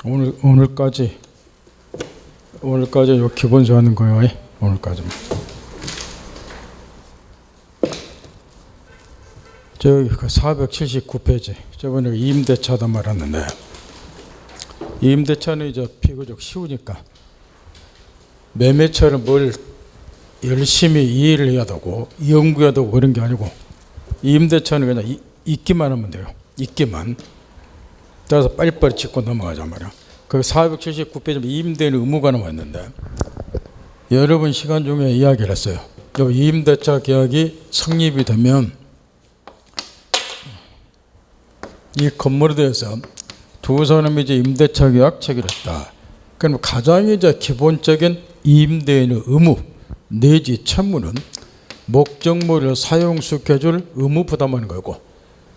오늘까지 요 기본서 하는 거예요. 오늘까지. 저기 그 479페이지 저번에 임대차다 말았는데, 임대차는 이제 비교적 쉬우니까 매매처럼 뭘 열심히 이해를 해야 되고 연구해야 되고 그런 게 아니고, 임대차는 그냥 읽기만 하면 돼요. 읽기만. 따라서 빨리빨리 짚고 넘어가자 말이야. 그 479페이지 임대인 의무가 나왔는데, 여러분 시간 중에 이야기를 했어요. 요 임대차 계약이 성립이 되면 이 건물에 대해서 두 사람이 이제 임대차 계약 체결했다. 그럼 가장 이제 기본적인 임대인의 의무 내지 채무는 목적물을 사용시켜줄 의무 부담하는 거고,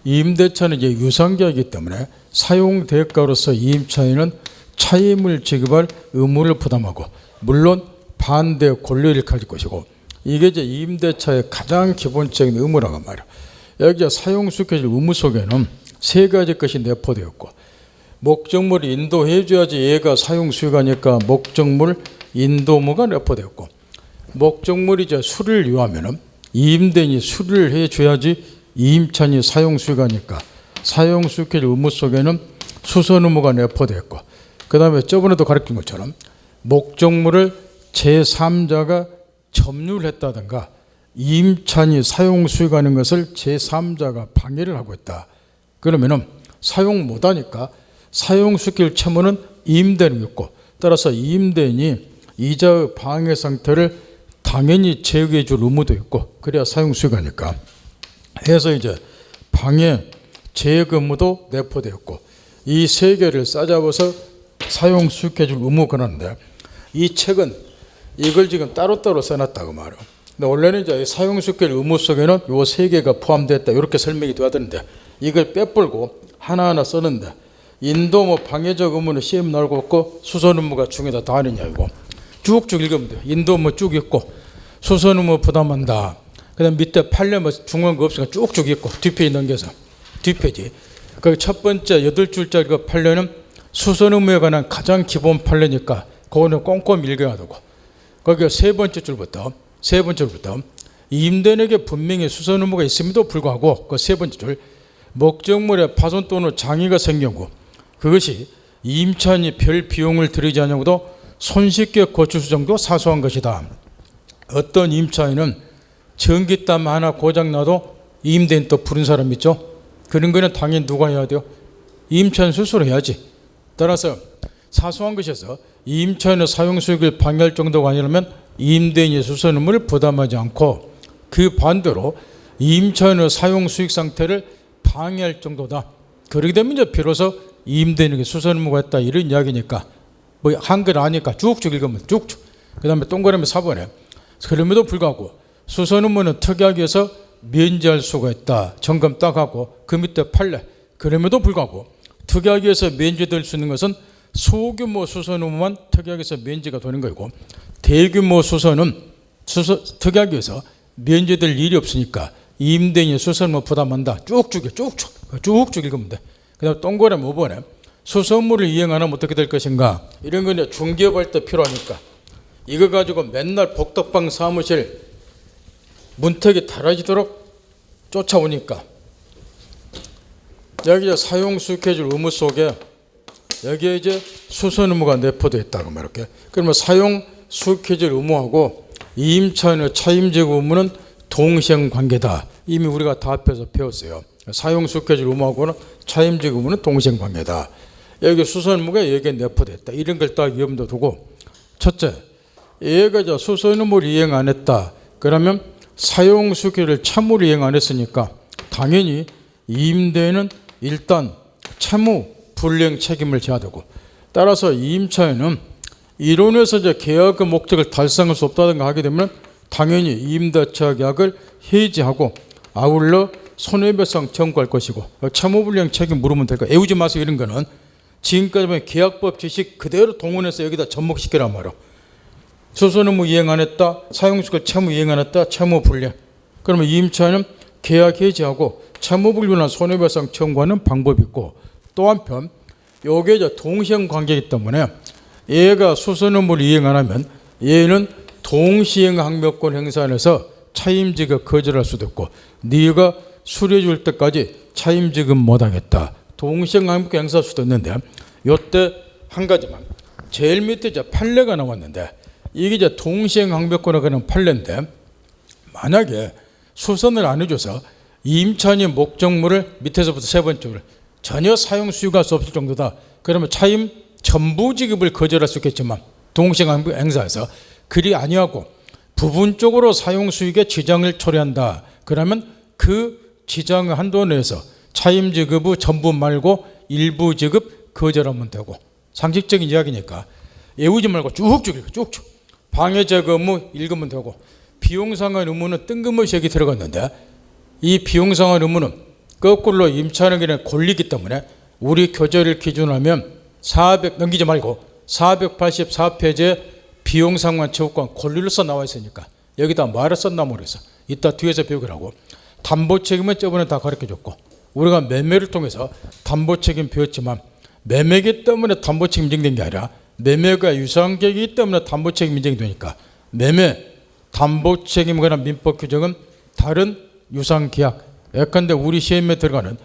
임대차는 이제 유상계약이기 때문에 사용 대가로서 임차인은 차임을 지급할 의무를 부담하고, 물론 반대 권리를 가질 것이고, 이게 이제 임대차의 가장 기본적인 의무라고 말이야. 여기 사용시켜줄 의무 속에는 세 가지 것이 내포되었고, 목적물을 인도해줘야지 얘가 사용수익하니까 목적물 인도무가 내포되었고, 목적물이 이제 수리를 요하면은 임대인이 수리를 해줘야지 임차인이 사용수익하니까 사용수익의 의무 속에는 수선 의무가 내포되었고, 그 다음에 저번에도 가르친 것처럼 목적물을 제3자가 점유를 했다든가 임차인이 사용수익하는 것을 제3자가 방해를 하고 있다. 그러면은 사용 못하니까 사용수익 채무는 임대인이 있고, 따라서 임대인이 이자의 방해 상태를 당연히 제거해 줄 의무도 있고, 그래야 사용수익하니까 해서 이제 방해 제거 의무도 내포되었고, 이 세 개를 싸잡아서 사용수익해 줄 의무가 있는데, 이 책은 이걸 지금 따로따로 써놨다고 말이에요. 근데 원래는 이제 사용수익 의무 속에는 요 세 개가 포함됐다 이렇게 설명이 돼야 되는데, 이걸 빼불고 하나하나 썼는데, 인도 방해적 의무는 시험 나오고 없고 수선 의무가 중에다 다 하느냐 이거 쭉쭉 읽으면 돼요. 인도 쭉 있고 수선 의무 부담한다. 그다음 밑에 판례 중요한 거 없으니까 쭉쭉 읽고 뒷페이지 넘겨서 뒷페이지. 그 첫 번째 8줄짜리 그 판례는 수선 의무에 관한 가장 기본 판례니까 그거는 꼼꼼히 읽어야 되고, 거기 세 번째 줄부터 임대인에게 분명히 수선 의무가 있음에도 불구하고 그 세 번째 줄, 목적물에 파손 또는 장애가 생기고 그것이 임차인이 별 비용을 들이지 않냐고도 손쉽게 고칠 수 정도 사소한 것이다. 어떤 임차인은 전기담 하나 고장나도 임대인 또 부른 사람 있죠. 그런 거는 당연히 누가 해야 돼요? 임차인 스스로 해야지. 따라서 사소한 것에서 임차인의 사용수익을 방해할 정도가 아니라면 임대인이 수선 의무를 부담하지 않고, 그 반대로 임차인의 사용수익 상태를 방해할 정도다. 그렇게 되면 이제 비로소 임대인에게 수선 의무가 있다 이런 이야기니까, 뭐 한글 아니까 쭉쭉 읽으면 쭉쭉. 그 다음에 동그라미 4번에 그럼에도 불구하고 수선 의무는 특약에 서 면제할 수가 있다. 점검 딱 하고 그 밑에 판례. 그럼에도 불구하고 특약에서 면제될 수 있는 것은 소규모 수선 의무만 특약에서 면제가 되는 거고, 대규모 수선은 특약에서 면제될 일이 없으니까 임대인이 수선 의무 부담한다. 쭉쭉 읽으면 돼. 그 다음에 동그라미 5번에 수선물을 이행 안 하면 어떻게 될 것인가, 이런 건 중개업할 때 필요하니까 이거 가지고 맨날 복덕방 사무실 문턱이 달아지도록 쫓아오니까, 여기 사용수익해줄 의무 속에 여기에 이제 수선 의무가 내포되어 있다고 말할게. 그러면 사용수익해줄 의무하고 임차인의 차임제고 의무는 동생관계다. 이미 우리가 다 앞에서 배웠어요. 사용수익해줄 의무하고는 차임제고 의무는 동생관계다. 여기 수선 의무가 여기에 내포됐다. 이런 걸 딱 염두 두고, 첫째, 얘가 수선 의무를 이행 안 했다. 그러면 사용수익을 채무를 이행 안 했으니까 당연히 임대인은 일단 채무 불이행 책임을 져야 되고, 따라서 임차인은 이론에서 이제 계약의 목적을 달성할 수 없다든가 하게 되면 당연히 임대차 계약을 해지하고 아울러 손해배상 청구할 것이고, 채무 불이행 책임 물으면 될 거야. 애우지 마세요. 이런 거는 지금까지 계약법 지식 그대로 동원해서 여기다 접목시키란 말이야. 수선 의무 이행 안 했다, 사용수익 채무 이행 안 했다, 채무 불이행. 그러면 임차인은 계약 해지하고 채무 불이행이나 손해배상 청구하는 방법이 있고, 또 한편 요게 이제 동시행 관계이기 때문에 얘가 수선 의무를 이행 안 하면 얘는 동시행 항명권 행사안에서 차임지급 거절할 수도 있고 네가 수리해 줄 때까지 차임지급 못하겠다. 동시행 항명권 행사할 수도 있는데 요때 한 가지만 제일 밑에 이제 판례가 나왔는데 이게 이제 동시행 항명권에 관한 판례인데 만약에 수선을 안 해줘서 임차인이 목적물을 밑에서부터 세 번째로 전혀 사용 수익할 수 없을 정도다. 그러면 차임 전부 지급을 거절할 수 있겠지만 동시행 항명권 행사에서 그리 아니하고 부분적으로 사용 수익에 지장을 초래한다. 그러면 그 지장의 한도 내에서 차임 지급 후 전부 말고 일부 지급 거절하면 되고 상식적인 이야기니까 외우지 말고 쭉쭉 읽어. 쭉쭉. 방해 제거 의무 읽으면 되고 비용 상환 의무는 뜬금없이 여기 들어갔는데 이 비용 상환 의무는 거꾸로 임차인에게는 권리이기 때문에 우리 교재를 기준으로 하면 400 넘기지 말고 484페이지에 비용 상환 채우권 권리를 써 나와 있으니까 여기다 말을 썼나 모르겠어. 이따 뒤에서 배우라고. 담보 책임은 저번에 다 가르쳐줬고 우리가 매매를 통해서 담보 책임 배웠지만 매매기 때문에 담보 책임 인정된 게 아니라 매매가 유상계획이기 때문에 담보 책임 인정이 되니까 매매 담보 책임에 관한 민법 규정은 다른 유상계약 예컨대 우리 시험에 들어가는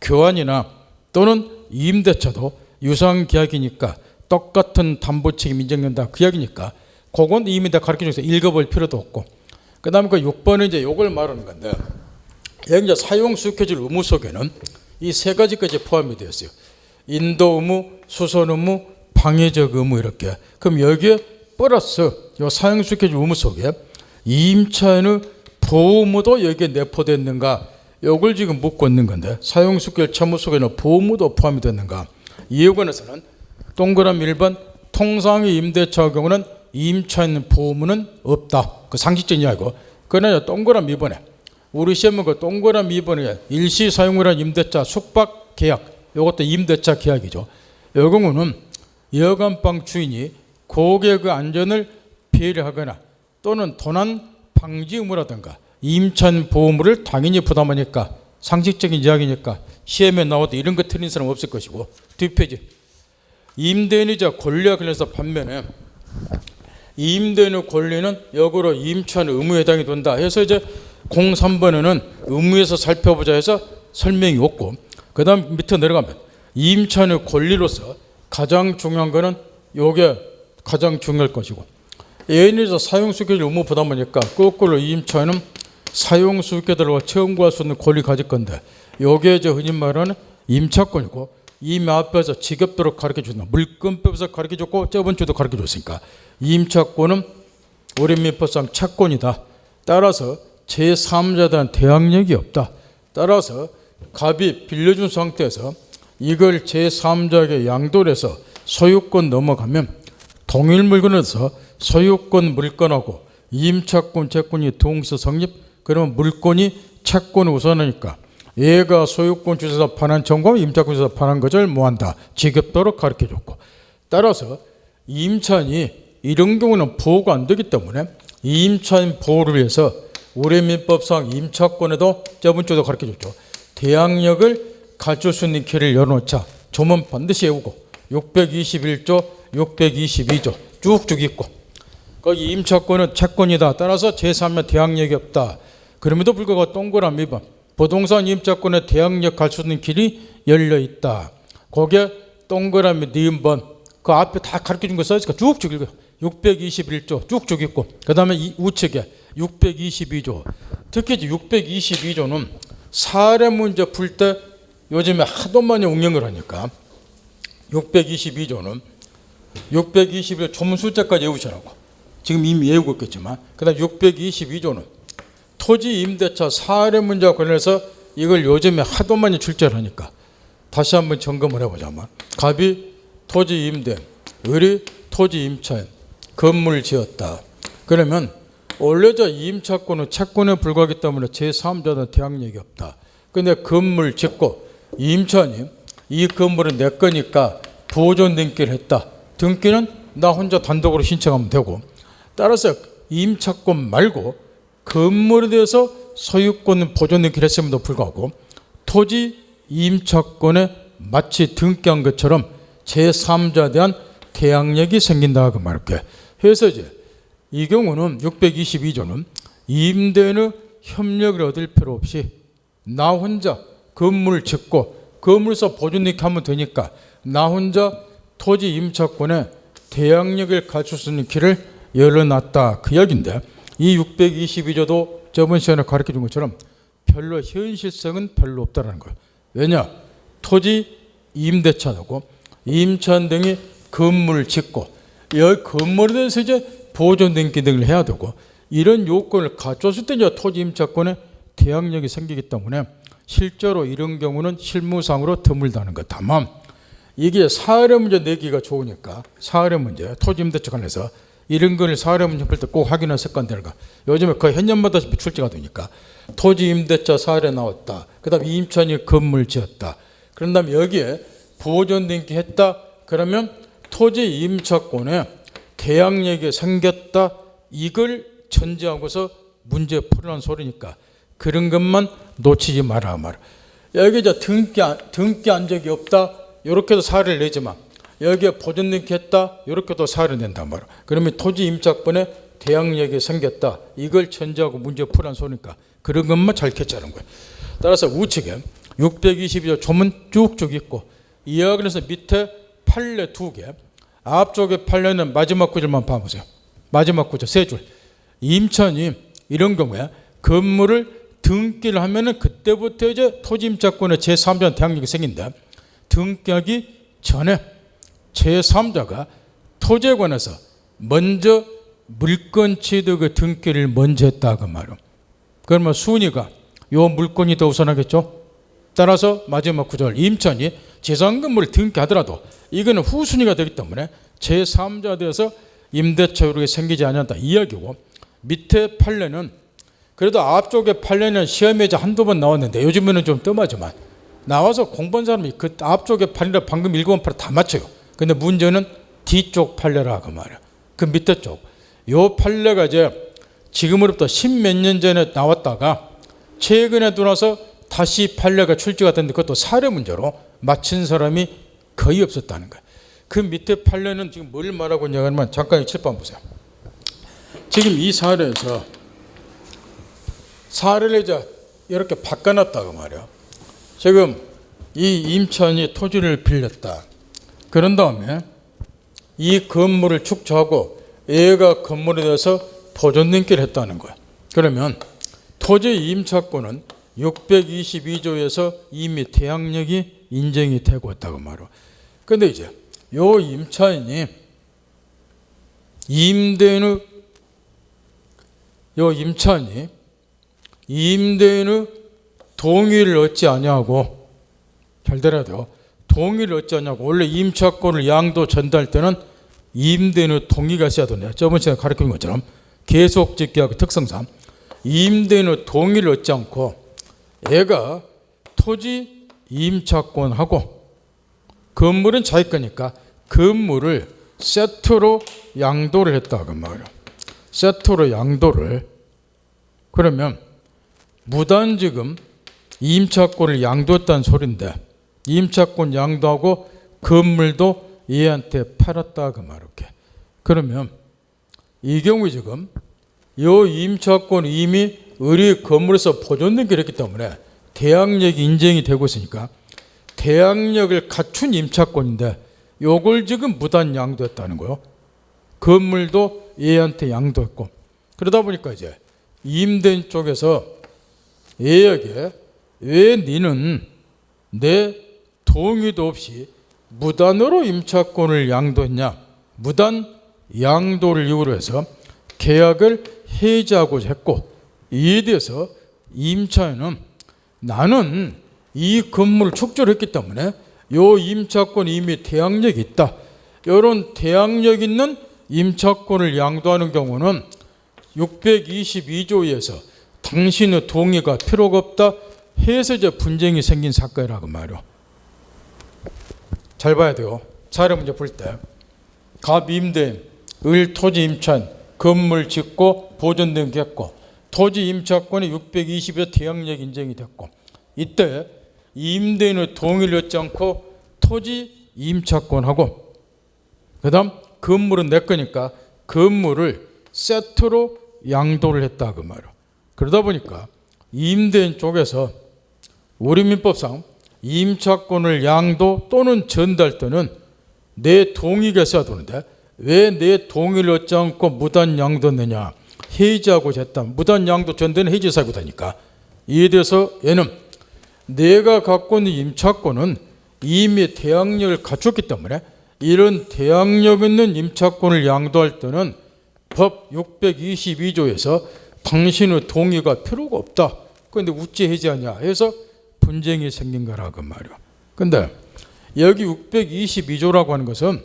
교환이나 또는 임대차도 유상계약이니까 똑같은 담보 책임 인정된다 그 이야기니까 그건 이미 다 가르쳐줘서 읽어볼 필요도 없고 그 다음에 그 6번은 이제 요걸 말하는 건데 여기 이제 사용 수익해줄 의무 속에는 이 세 가지까지 포함이 되어 있어요. 인도 의무, 수선 의무, 방해적 의무 이렇게. 그럼 여기에 플러스 요 사용 수익해줄 의무 속에 임차인의 보호무도 여기에 내포됐는가 요걸 지금 묻고 있는 건데 사용 수익해줄 채무 속에는 보호무도 포함이 됐는가. 이에 관해서는 동그라미 1번 통상의 임대차의 경우는 임차인 보호무는 없다. 그 상식적인 이야기고 그러나 동그라미 2번에 우리 시험은 그 동그라미 2번에 일시 사용을 임대차 숙박 계약 이것도 임대차 계약이죠. 이 경우는 여간방 주인이 고객의 안전을 배려하거나 또는 도난 방지 의무라든가 임차인 보호무를 당연히 부담하니까 상식적인 이야기니까 시험에 나와도 이런 거 틀린 사람 없을 것이고 뒷페이지 임대인이자 권리와 관련해서 반면에 임대인의 권리는 역으로 임차인 의무에 해당이 된다 해서 이제 03번에는 의무에서 살펴보자 해서 설명이 없고 그 다음 밑에 내려가면 임차인의 권리로서 가장 중요한 거는 요게 가장 중요할 것이고 예인에서 사용수익의 의무 부담하니까 거꾸로 임차인은 사용수익자들과 채용구할 수 있는 권리 가질 건데 요게 이제 흔히 말하는 임차권이고 이 앞에서 지겹도록 가르쳐준다. 물권법에서 가르쳐줬고 저번 주도 가르쳐줬으니까 임차권은 우리 민법상 차권이다. 따라서 제3자들은 대항력이 없다. 따라서 갑이 빌려준 상태에서 이걸 제3자에게 양도를 해서 소유권 넘어가면 동일 물건에서 소유권 물건하고 임차권 채권이 동시에 성립. 그러면 물건이 채권을 우선하니까 얘가 소유권 주소에서 반환 청구하고 임차권 주소에서 반환 거절 뭐한다. 지겹도록 가르쳐줬고 따라서 임차인이 이런 경우는 보호가 안 되기 때문에 임차인 보호를 위해서 우리 민법상 임차권에도 저번 주도 가르쳐줬죠. 대항력을 갖출 수 있는 길을 열어놓자. 조문 반드시 외우고 621조, 622조 쭉쭉 있고 거기 임차권은 채권이다. 따라서 제3의 대항력이 없다. 그럼에도 불구하고 동그라미 2번 부동산 임차권의 대항력 갖출 수 있는 길이 열려있다. 거기에 동그라미 니은번 그 앞에 다 가르쳐준 거 써있으니까 쭉쭉 읽어요. 621조 쭉쭉 있고 그 다음에 우측에 622조 특히 622조는 사례 문제 풀 때 요즘에 하도 많이 응용을 하니까 622조는 621 조문 숫자까지 외우시라고 지금 이미 외우고 있겠지만 그 다음 622조는 토지 임대차 사례 문제와 관련해서 이걸 요즘에 하도 많이 출제를 하니까 다시 한번 점검을 해보자면 갑이 토지 임대, 을이 토지 임차인, 건물 지었다. 그러면 원래 저 임차권은 채권에 불과하기 때문에 제3자는 대항력이 없다. 근데 건물 짓고 임차인이 이 건물은 내 거니까 보존 등기를 했다. 등기는 나 혼자 단독으로 신청하면 되고 따라서 임차권 말고 건물에 대해서 소유권 보존 등기를 했음에도 불구하고 토지 임차권에 마치 등기한 것처럼 제3자에 대한 대항력이 생긴다 그 말이게. 해서 이제 이 경우는 622조는 임대인의 협력을 얻을 필요 없이 나 혼자 건물을 짓고 건물에서 보존익 하면 되니까 나 혼자 토지 임차권에 대항력을 갖출 수 있는 길을 열어놨다 그 이야기인데, 이 622조도 저번 시간에 가르쳐 준 것처럼 별로 현실성은 별로 없다는 거예요. 왜냐? 토지 임대차하고 임차인 등이 건물을 짓고 여기 건물에 대해서 이제 보존등기 등을 해야 되고 이런 요건을 갖췄을 때 이제 토지 임차권에 대항력이 생기기 때문에 실제로 이런 경우는 실무상으로 드물다는 것. 다만 이게 사례 문제 내기가 좋으니까 사례 문제, 토지 임대차 관련해서 이런 걸 사례 문제 풀 때 꼭 확인할 습관되는 거. 요즘에 거의 현년마다 출제가 되니까 토지 임대차 사례 나왔다. 그 다음에 임차인이 건물 지었다. 그런 다음에 여기에 보존등기 했다. 그러면 토지 임차권에 대항력이 생겼다. 이걸 전제하고서 문제 풀으라는 소리니까 그런 것만 놓치지 마라 말아. 여기 이제 등기 한 적이 없다. 이렇게도 사례를 내지만 여기에 보존등기 했다. 이렇게도 사례를 낸다 말아. 그러면 토지 임차권에 대항력이 생겼다. 이걸 전제하고 문제 풀으라는 소리니까 그런 것만 잘 캐치하는 거예요. 따라서 우측에 622조 조문 쭉쭉 있고 이와 관련해서 밑에 판례 2개, 앞쪽에 판례는 마지막 구절만 봐보세요. 마지막 구절 3줄. 임차인이 이런 경우에 건물을 등기를 하면은 그때부터 이제 토지 임차권의 제3자는 대항력이 생긴다. 등기하기 전에 제3자가 토지에 관해서 먼저 물권 취득의 등기를 먼저 했다 그 말이에요. 그러면 순위가 요 물권이 더 우선하겠죠. 따라서 마지막 구절 임차인이 재산 건물을 등기하더라도 이거는 후순위가 되기 때문에 제3자에 대해서 임대차 요력이 생기지 않았다 이야기고, 밑에 판례는 그래도 앞쪽에 판례는 시험에 이제 한두 번 나왔는데 요즘에는 좀 뜸하지만 나와서 공부한 사람이 그 앞쪽에 판례를 방금 읽어본 판례 다 맞춰요. 근데 문제는 뒤쪽 판례라 그 말이야. 그 밑에 쪽. 요 판례가 이제 지금으로부터 10몇 년 전에 나왔다가 최근에 들어와서 다시 판례가 출제가 됐는데 그것도 사례 문제로 맞힌 사람이 거의 없었다는 거예요. 그 밑에 판례는 지금 뭘 말하고 있냐면 잠깐 이 칠판 보세요. 지금 이 사례에서 사례를 이제 이렇게 바꿔놨다고 말이에요. 지금 이 임차인이 토지를 빌렸다. 그런 다음에 이 건물을 축조하고 얘가 건물에 대해서 보존등기를 했다는 거예요. 그러면 토지 임차권은 622조에서 이미 대항력이 인정이 되고 있다고 말이에요. 그런데 이제 요 임차인이 임대인의 동의를 얻지 않냐고, 잘 들어야 돼요. 동의를 얻지 않냐고. 원래 임차권을 양도 전달 때는 임대인의 동의가 있어야 되네요. 저번 시간에 가르친 것처럼 계속직계약 특성상 임대인의 동의를 얻지 않고 얘가 토지 임차권하고 건물은 자기 거니까 건물을 세트로 양도를 했다고 말이에요. 세트로 양도를. 그러면 무단지금 임차권을 양도했다는 소리인데 임차권 양도하고 건물도 얘한테 팔았다 그 말이에요. 그러면 이 경우에 지금 이 임차권 이미 우리 건물에서 보존등기를 했기 때문에 대항력이 인정이 되고 있으니까 대항력을 갖춘 임차권인데 요걸 지금 무단 양도했다는 거예요. 건물도 얘한테 양도했고. 그러다 보니까 이제 임대인 쪽에서 얘에게 왜 니는 내 동의도 없이 무단으로 임차권을 양도했냐. 무단 양도를 이유로 해서 계약을 해지하고자 했고, 이에 대해서 임차인은 나는 이 건물을 축조를 했기 때문에 요 임차권이 이미 대항력이 있다. 이런 대항력 있는 임차권을 양도하는 경우는 622조에서 당신의 동의가 필요가 없다 해서 이제 분쟁이 생긴 사건이라고 말이요. 잘 봐야 돼요. 사례 문제 풀 때 갑 임대인, 을 토지 임차인, 건물 짓고 보존등기 했고 토지 임차권이 622조 대항력 인정이 됐고, 이때 임대인의 동의를 얻지 않고 토지 임차권하고 그 다음 건물은 내 거니까 건물을 세트로 양도를 했다 그 말이야. 그러다 보니까 임대인 쪽에서 우리 민법상 임차권을 양도 또는 전달 때는 내 동의가 있어야 되는데 왜 내 동의를 얻지 않고 무단 양도했느냐. 해지하고자 했다. 무단 양도 전대는 해지 사유다니까. 이에 대해서 얘는 내가 갖고 있는 임차권은 이미 대항력을 갖췄기 때문에 이런 대항력 있는 임차권을 양도할 때는 법 622조에서 당신의 동의가 필요가 없다. 그런데 어찌 해지하냐 해서 분쟁이 생긴 거라고 말이야. 근데 여기 622조라고 하는 것은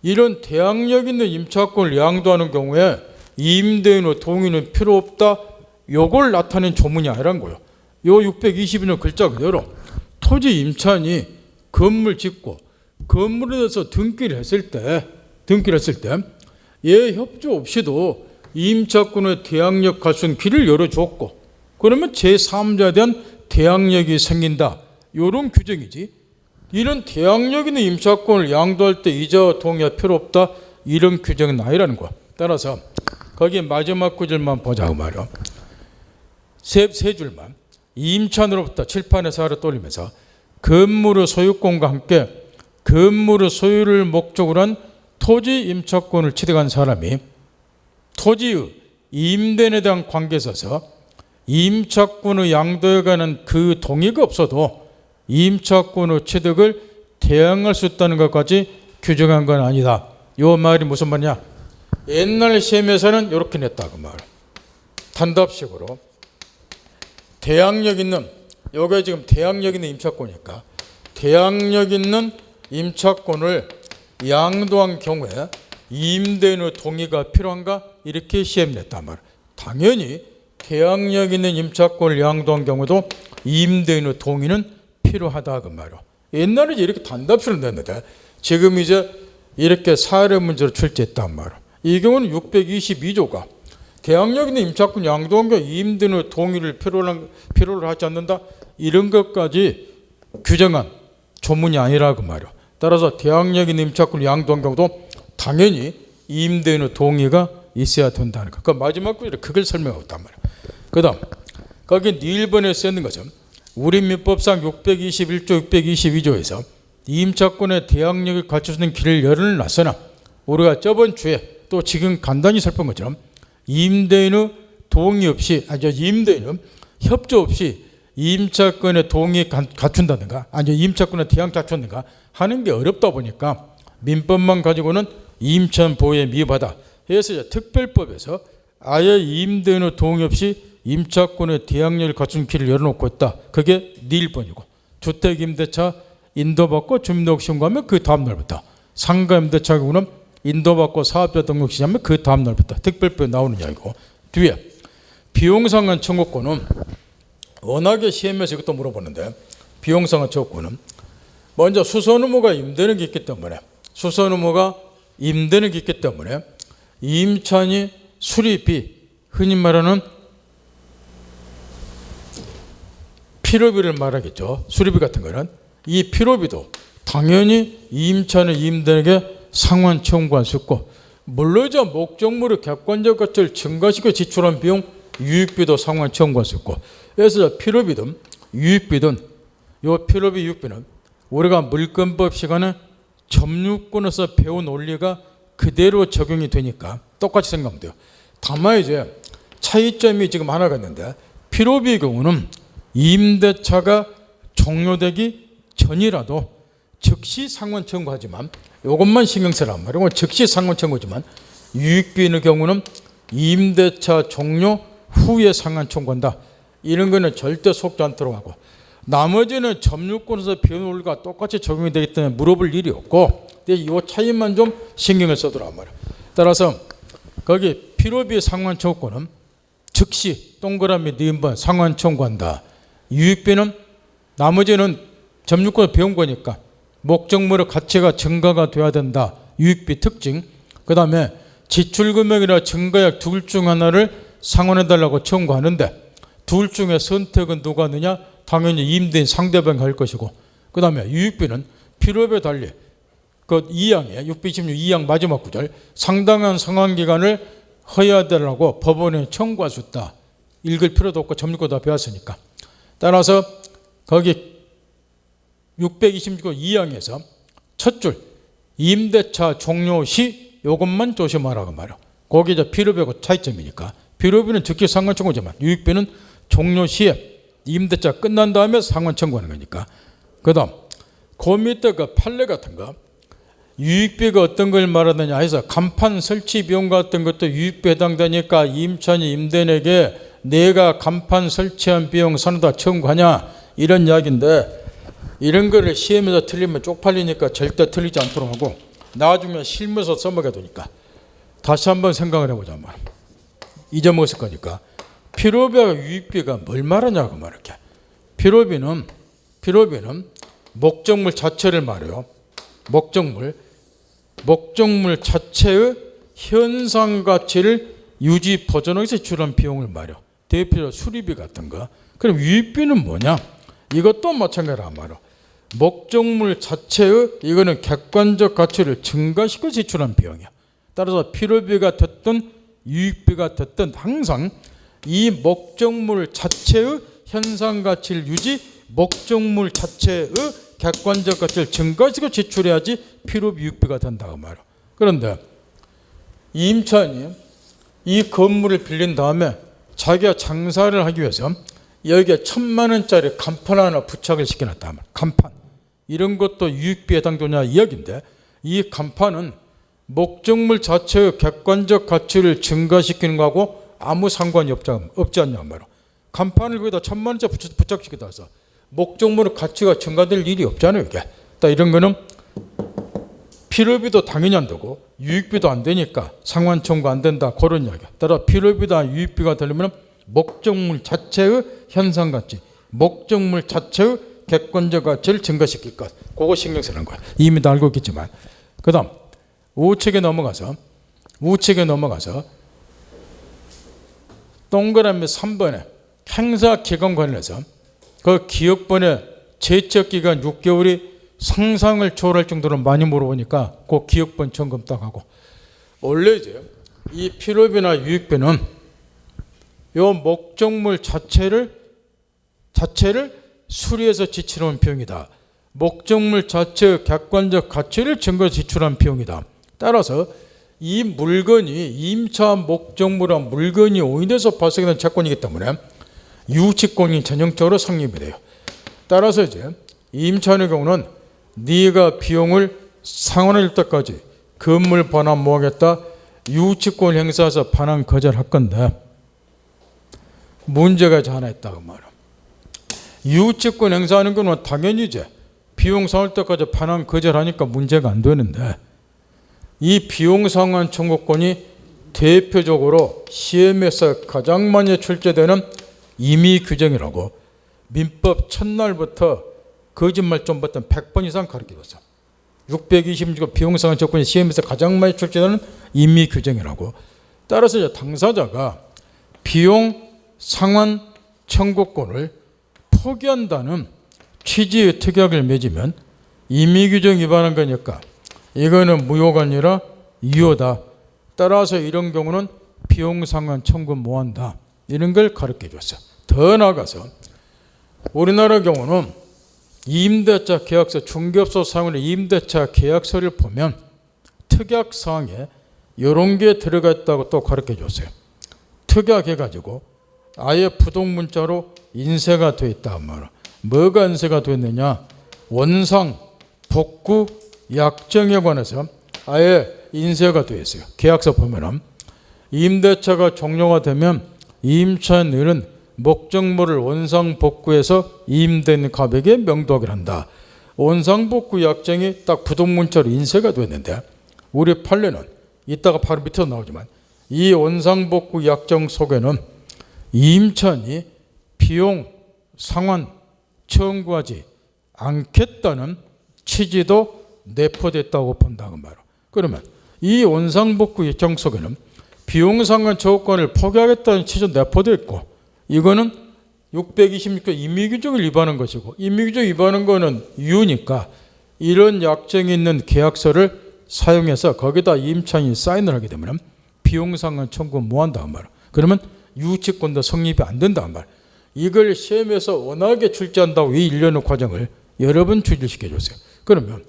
이런 대항력 있는 임차권을 양도하는 경우에 임대인의 동의는 필요 없다. 요걸 나타낸 조문이 아니란 거예요. 요 622조 글자 그대로 토지 임차인이 건물 짓고 건물에 대해서 등기를 했을 때 얘 협조 없이도 임차권의 대항력 갖춘 길을 열어줬고 그러면 제3자에 대한 대항력이 생긴다. 이런 규정이지. 이런 대항력 있는 임차권을 양도할 때 이자와 동의가 필요 없다. 이런 규정은 아니라는 거야. 따라서 거기 마지막 구절만 보자고 말이야. 세 줄만. 임차인으로부터 칠판에 사를 돌리면서 건물의 소유권과 함께 건물의 소유를 목적으로 한 토지 임차권을 취득한 사람이 토지의 임대인에 대한 관계에 있어서 임차권의 양도에 관한 그 동의가 없어도 임차권의 취득을 대항할 수 있다는 것까지 규정한 건 아니다. 이 말이 무슨 말이냐? 옛날 시험에서는 이렇게 냈다고 말. 단답식으로 대항력 있는 여기에 지금 대항력 있는 임차권이니까 대항력 있는 임차권을 양도한 경우에 임대인의 동의가 필요한가? 이렇게 시험 냈단 말. 당연히 대항력 있는 임차권을 양도한 경우도 임대인의 동의는 필요하다 그 말이야. 옛날에 이렇게 단답식으로 냈는데 지금 이제 이렇게 사례 문제로 출제했단 말이야. 이 경우는 622조가 대항력 있는 임차권 양도한 경우 임대인의 동의를 필요로 하지 않는다. 이런 것까지 규정한 조문이 아니라 그 말이야. 따라서 대항력 있는 임차권을 양도한 경우도 당연히 임대인의 동의가 있어야 된다는 거. 그 마지막 구절에 그걸 설명하고 있단 말이야. 그 다음 거기 1번에 쓰는 것은 우리 민법상 621조 622조에서 임차권의 대항력을 갖출 길을 열어놨으나 우리가 저번 주에 또 지금 간단히 살펴본 것처럼 임대인의 동의 없이 임대인은 협조 없이 임차권의 동의 갖춘다든가 임차권의 대항 갖춘다든가 하는 게 어렵다 보니까 민법만 가지고는 임차인 보호에 미흡하다. 그래서 특별법에서 아예 임대인의 동의 없이 임차권의 대항력을 갖춘 길을 열어놓고 있다. 그게 1번이고 주택임대차 인도받고 주민등록 신고하면 그 다음 날부터 상가임대차 경우는 인도받고 사업자 등록 시작하면 그 다음 날부터 특별법에 나오는 이야기고 뒤에 비용상환 청구권은 워낙에 시험에서 이것도 물어보는데 비용상환 청구권은 먼저 수선 의무가 임대는 게 있기 때문에 임차인이 수리비 흔히 말하는 필요비를 말하겠죠. 수리비 같은 거는 이 필요비도 당연히 임차인의 임대인에게 상환 청구할 수 있고 물론이죠. 목적물의 객관적 가치를 증가시켜 지출한 비용 유익비도 상환 청구할 수 있고 그래서 필요비든 유익비든 이 필요비 유익비는 우리가 물권법 시간에 점유권에서 배운 원리가 그대로 적용이 되니까 똑같이 생각하면 돼요. 다만 이제 차이점이 지금 하나가 있는데 필요비 경우는 임대차가 종료되기 전이라도 즉시 상환 청구하지만 이것만 신경 쓰란 말이에요. 즉시 상환 청구지만 유익비의 경우는 임대차 종료 후에 상환 청구한다. 이런 거는 절대 속지 않도록 하고 나머지는 점유권에서 배운 원리가 똑같이 적용이 되기 때문에 물어볼 일이 없고 이 차이만 좀 신경을 써두란 말이에요. 따라서 거기 필요비 상환 청구권은 즉시 동그라미 니은번 상환 청구한다. 유익비는 나머지는 점유권을 배운 거니까 목적물의 가치가 증가가 돼야 된다. 유익비 특징. 그 다음에 지출금액이나 증가액 둘 중 하나를 상환해달라고 청구하는데 둘 중에 선택은 누가 하느냐? 당연히 임대인 상대방이 할 것이고 그 다음에 유익비는 필요법에 달리 그 2항에 626 2항 마지막 구절 상당한 상환기간을 허용하달라고 법원에 청구할 수 있다. 읽을 필요도 없고 점읽고 다 배웠으니까. 따라서 거기 626 2항에서 첫 줄 임대차 종료 시 이것만 조심하라고 말이야. 거기 이제 필요비하고 차이점이니까. 필요비는 즉시 상환 청구지만 유익비는 종료 시에 임대차 끝난 다음에 상환 청구하는 거니까. 그다음 그 밑에 그 판례 같은 거 유익비가 어떤 걸 말하느냐 해서 간판 설치 비용 같은 것도 유익비에 해당되니까 임차인이 임대인에게 내가 간판 설치한 비용 선에다 청구하냐 이런 이야기인데 이런 거를 시험에서 틀리면 쪽팔리니까 절대 틀리지 않도록 하고 나중에 실무에서 써먹게 되니까 다시 한번 생각을 해보자 말. 잊어먹었을 거니까 필요비와 유익비가 뭘 말하냐고 말할게. 필요비는 목적물 자체를 말해요. 목적물 자체의 현상 가치를 유지 보존하기 위해서 지출한 비용을 말해요. 대표로 수리비 같은 거. 그럼 유익비는 뭐냐? 이것도 마찬가지라 말이야. 목적물 자체의 이거는 객관적 가치를 증가시켜 지출한 비용이야. 따라서 필요비가 됐든 유익비가 됐든 항상 이 목적물 자체의 현상 가치를 유지, 목적물 자체의 객관적 가치를 증가시켜 지출해야지 필요비 유익비가 된다고 말이야. 그런데 임차인이 이 건물을 빌린 다음에 자기가 장사를 하기 위해서 여기에 1,000만 원짜리 간판 하나 부착을 시켜놨다 말이야. 간판. 이런 것도 유익비에 해당되냐 이야기인데 이 간판은 목적물 자체의 객관적 가치를 증가시키는 거하고 아무 상관이 없지 않냐 말이야. 간판을 거기다 1,000만 원짜리 부착시키다 해서 목적물의 가치가 증가될 일이 없잖아요. 이게. 이런 거는 필요비도 당연히 안 되고 유익비도 안 되니까 상환 청구 안 된다 그런 이야기야. 따라 필요비다 유익비가 되려면 목적물 자체의 현상 가치, 목적물 자체의 객관적 가치를 증가시킬 것. 그거 신경 쓰는 거야. 이미 다 알고 있겠지만. 그 다음 우측에 넘어가서 동그라미 3번에 행사 기간 관련해서 그 기업번의 제척 기간 6개월이 상상을 초월할 정도로 많이 물어보니까 그 기업번 점검 딱 하고 원래 이제 이 필요비나 유익비는 요 목적물 자체를 수리해서 지출한 비용이다. 목적물 자체의 객관적 가치를 증거 지출한 비용이다. 따라서 이 물건이 임차 목적물한 물건이 오인돼서 발생된 채권이기 때문에 유치권이 전형적으로 성립이 돼요. 따라서 이제 임차인의 경우는 네가 비용을 상환할 때까지 건물 반환 뭐 하겠다 유치권 행사해서 반환 거절할 건데 문제가 하나 있다고 말이야. 유치권 행사하는 건 당연히 이제 비용 상환할 때까지 반환 거절하니까 문제가 안 되는데 이 비용 상환 청구권이 대표적으로 시험에서 가장 많이 출제되는 임의 규정이라고 민법 첫날부터 거짓말 좀 봤던 100번 이상 가르쳐줬어. 626 비용 상환 청구권이 시험에서 가장 많이 출제되는 임의 규정이라고. 따라서 이제 당사자가 비용 상환 청구권을 포기한다는 취지의 특약을 맺으면 임의 규정 위반한 거니까 이거는 무효가 아니라 유효다. 따라서 이런 경우는 비용 상환 청구 못한다. 이런 걸 가르쳐 줬어. 더 나아가서 우리나라 경우는 임대차 계약서 중개업소 사용하는 임대차 계약서를 보면 특약사항에 이런 게 들어가 있다고 또 가르쳐 줬어요. 특약해가지고 아예 부동문자로 인쇄가 되어 있다 말이야. 뭐가 인쇄가 되었느냐? 원상, 복구, 약정에 관해서 아예 인쇄가 되어 있어요. 계약서 보면은 임대차가 종료가 되면 임차인은 목적물을 원상 복구해서 임대인 가백에 명도하기를 한다. 원상 복구 약정이 딱 부동문자로 인쇄가 되었는데 우리 판례는 이따가 바로 밑으로 나오지만 이 원상 복구 약정 속에는 임차인이 비용 상환 청구하지 않겠다는 취지도 내포됐다고 본다고 말이야. 그러면 이 원상복구 약정 속에는 비용 상환 청구권을 포기하겠다는 취지도 내포되어 있고 이거는 626조 임의규정을 위반한 것이고 임의규정 위반한 거는 유효니까 이런 약정이 있는 계약서를 사용해서 거기다 임차인이 사인을 하게 되면 비용상환 청구 못한다 말이야. 그러면 유치권도 성립이 안 된다 말이야. 이걸 시험에서 워낙에 출제한다고 이 일련의 과정을 여러 번 출제시켜 줬어요. 그러면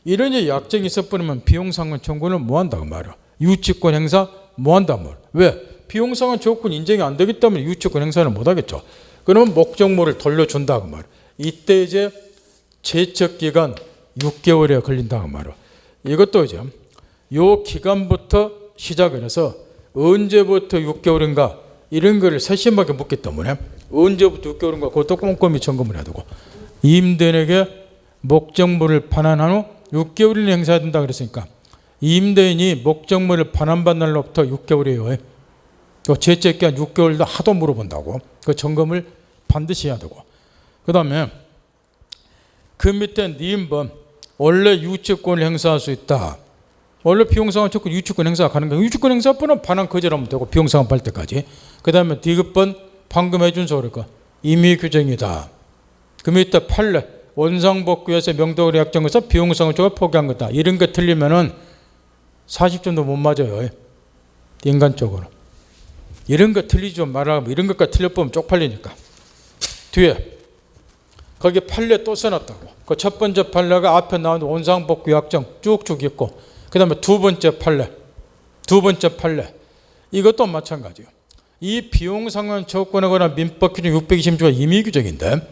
이런 약정이 있어버리면 비용상환 청구는 못한다고 말이야. 유치권 행사 못한다 말이야. 왜? 비용상환 조건 인정이 안 되기 때문에 유치권 행사는 못하겠죠. 그러면 목적물을 돌려준다고 말이야. 이때 이제 제척기간 6개월에 걸린다고 말이야. 이것도 이제 요 기간부터 시작을 해서 언제부터 6개월인가 이런 거를 세심하게 묻기 때문에 언제부터 6개월인가 그것도 꼼꼼히 점검을 해야 되고, 임대인에게 목적물을 반환한 후 6개월을 행사해야 된다 그랬으니까 임대인이 목적물을 반환받은 날로부터 6개월이에요. 또 제척기간 6개월도 하도 물어본다고 그 점검을 반드시 해야 되고, 그 다음에 그 밑에 니은번 원래 유치권을 행사할 수 있다. 원래 비용상환 청구 유치권 행사 가는 거예요. 유치권 행사뿐은 반환 거절하면 되고 비용상환 받을 때까지. 그 다음에 디귿번 방금 해준 소리가 임의 규정이다. 그 밑에 판례 원상복구에서 명도거래 약정에서 비용상환 청구를 포기한 거다. 이런 거 틀리면은 40점도 못 맞아요. 인간적으로. 이런 거 틀리지 좀 말하면 이런 것까지 틀려보면 쪽팔리니까. 뒤에 거기 판례 또 써놨다고. 그 첫 번째 판례가 앞에 나온 원상복구 약정 쭉쭉 있고, 그 다음에 두 번째 판례 이것도 마찬가지예요. 이 비용상환 조건에 관한 민법 규정 620조가 임의 규정인데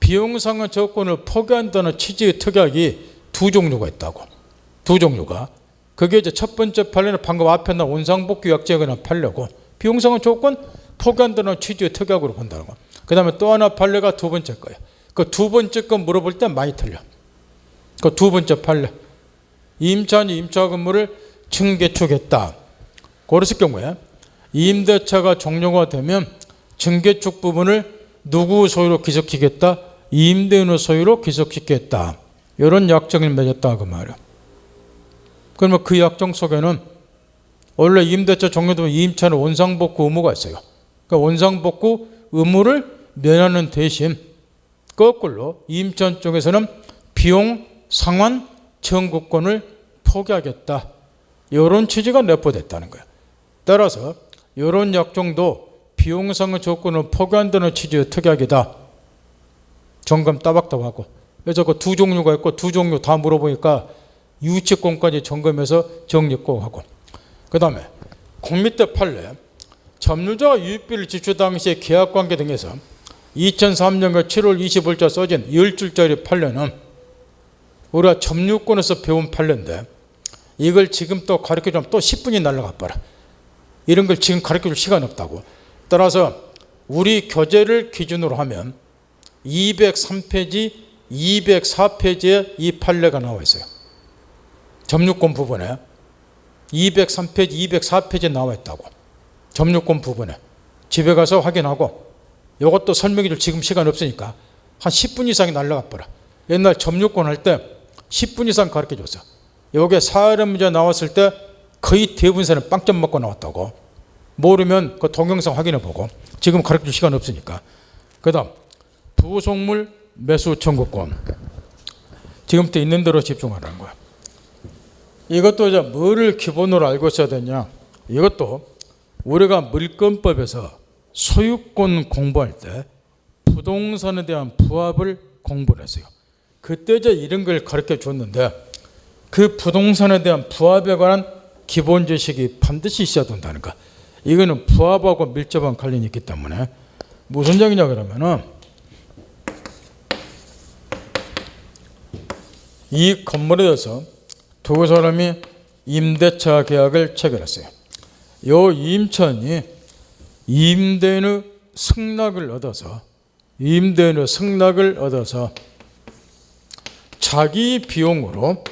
비용상환 조건을 포기한다는 취지의 특약이 두 종류가 있다고. 두 종류가. 그게 이제 첫 번째 판례는 방금 앞에 나온 원상복구 약정에 관한 판례고, 비용상환 조건 포기한다는 취지의 특약으로 본다는 거. 그 다음에 또 하나 판례가 두 번째 거예요. 그 두 번째 거 물어볼 때 많이 틀려. 그 두 번째 판례. 임차인이 임차 건물을 증개축했다. 그랬을 경우에 임대차가 종료가 되면 증개축 부분을 누구 소유로 기속시키겠다? 임대인의 소유로 기속시키겠다. 이런 약정을 맺었다 그 말이야. 그러면 그 약정 속에는 원래 임대차 종료되면 임차는 원상복구 의무가 있어요. 그러니까 원상복구 의무를 면하는 대신 거꾸로 임차인 쪽에서는 비용 상환 청구권을 포기하겠다. 이런 취지가 내포됐다는 거예요. 따라서 이런 약정도 비용 상환 조건을 포기한다는 취지의 특약이다. 점검 따박따박하고. 그래서 그 두 종류가 있고 두 종류 다 물어보니까 유치권까지 점검해서 정리 꼭 하고. 그 다음에 그 밑에 판례 점유자가 유익비를 지출 당시에 계약관계 등에서 2003년 7월 25일자 써진 10줄짜리 판례는 우리가 점유권에서 배운 판례인데 이걸 지금 또 가르쳐주면 또 10분이 날라가 봐라. 이런 걸 지금 가르쳐줄 시간이 없다고. 따라서 우리 교재를 기준으로 하면 203페이지, 204페이지에 이 판례가 나와 있어요. 점유권 부분에 203페이지, 204페이지에 나와 있다고. 점유권 부분에. 집에 가서 확인하고 이것도 설명해 줄 지금 시간 없으니까 한 10분 이상이 날라가 버려. 옛날 점유권 할 때 10분 이상 가르쳐 줬어. 요게 사례 문제 나왔을 때 거의 대부분 사람 빵점 먹고 나왔다고. 모르면 그 동영상 확인해 보고. 지금 가르쳐 줄 시간 없으니까. 그 다음 부속물 매수 청구권. 지금부터 있는 대로 집중하라는 거야. 이것도 이제 뭐를 기본으로 알고 있어야 되냐. 이것도 우리가 물권법에서 소유권 공부할 때 부동산에 대한 부합을 공부를 했어요. 그때 이제 이런 걸 가르쳐 줬는데 그 부동산에 대한 부합에 관한 기본 지식이 반드시 있어야 된다는 거. 이거는 부합하고 밀접한 관련이 있기 때문에 무슨 얘기냐 그러면은 이 건물에 대해서 두 사람이 임대차 계약을 체결했어요. 요 임차인이 임대인의 승낙을 얻어서 자기 비용으로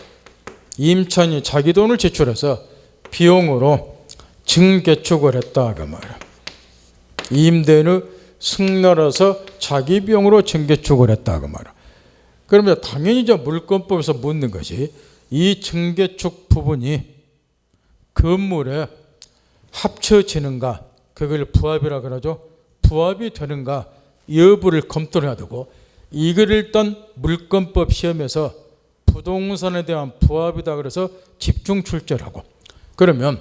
임차인이 자기 돈을 지출해서 비용으로 증개축을 했다 그 말이야. 임대인의 승낙해서 자기 비용으로 증개축을 했다 그 말이야. 그러면 당연히 이제 물권법에서 묻는 것이 이 증개축 부분이 건물에 합쳐지는가, 그걸 부합이라 그러죠. 부합이 되는가 여부를 검토해야 되고, 이걸 일단 물권법 시험에서 부동산에 대한 부합이다 그래서 집중 출제하고, 그러면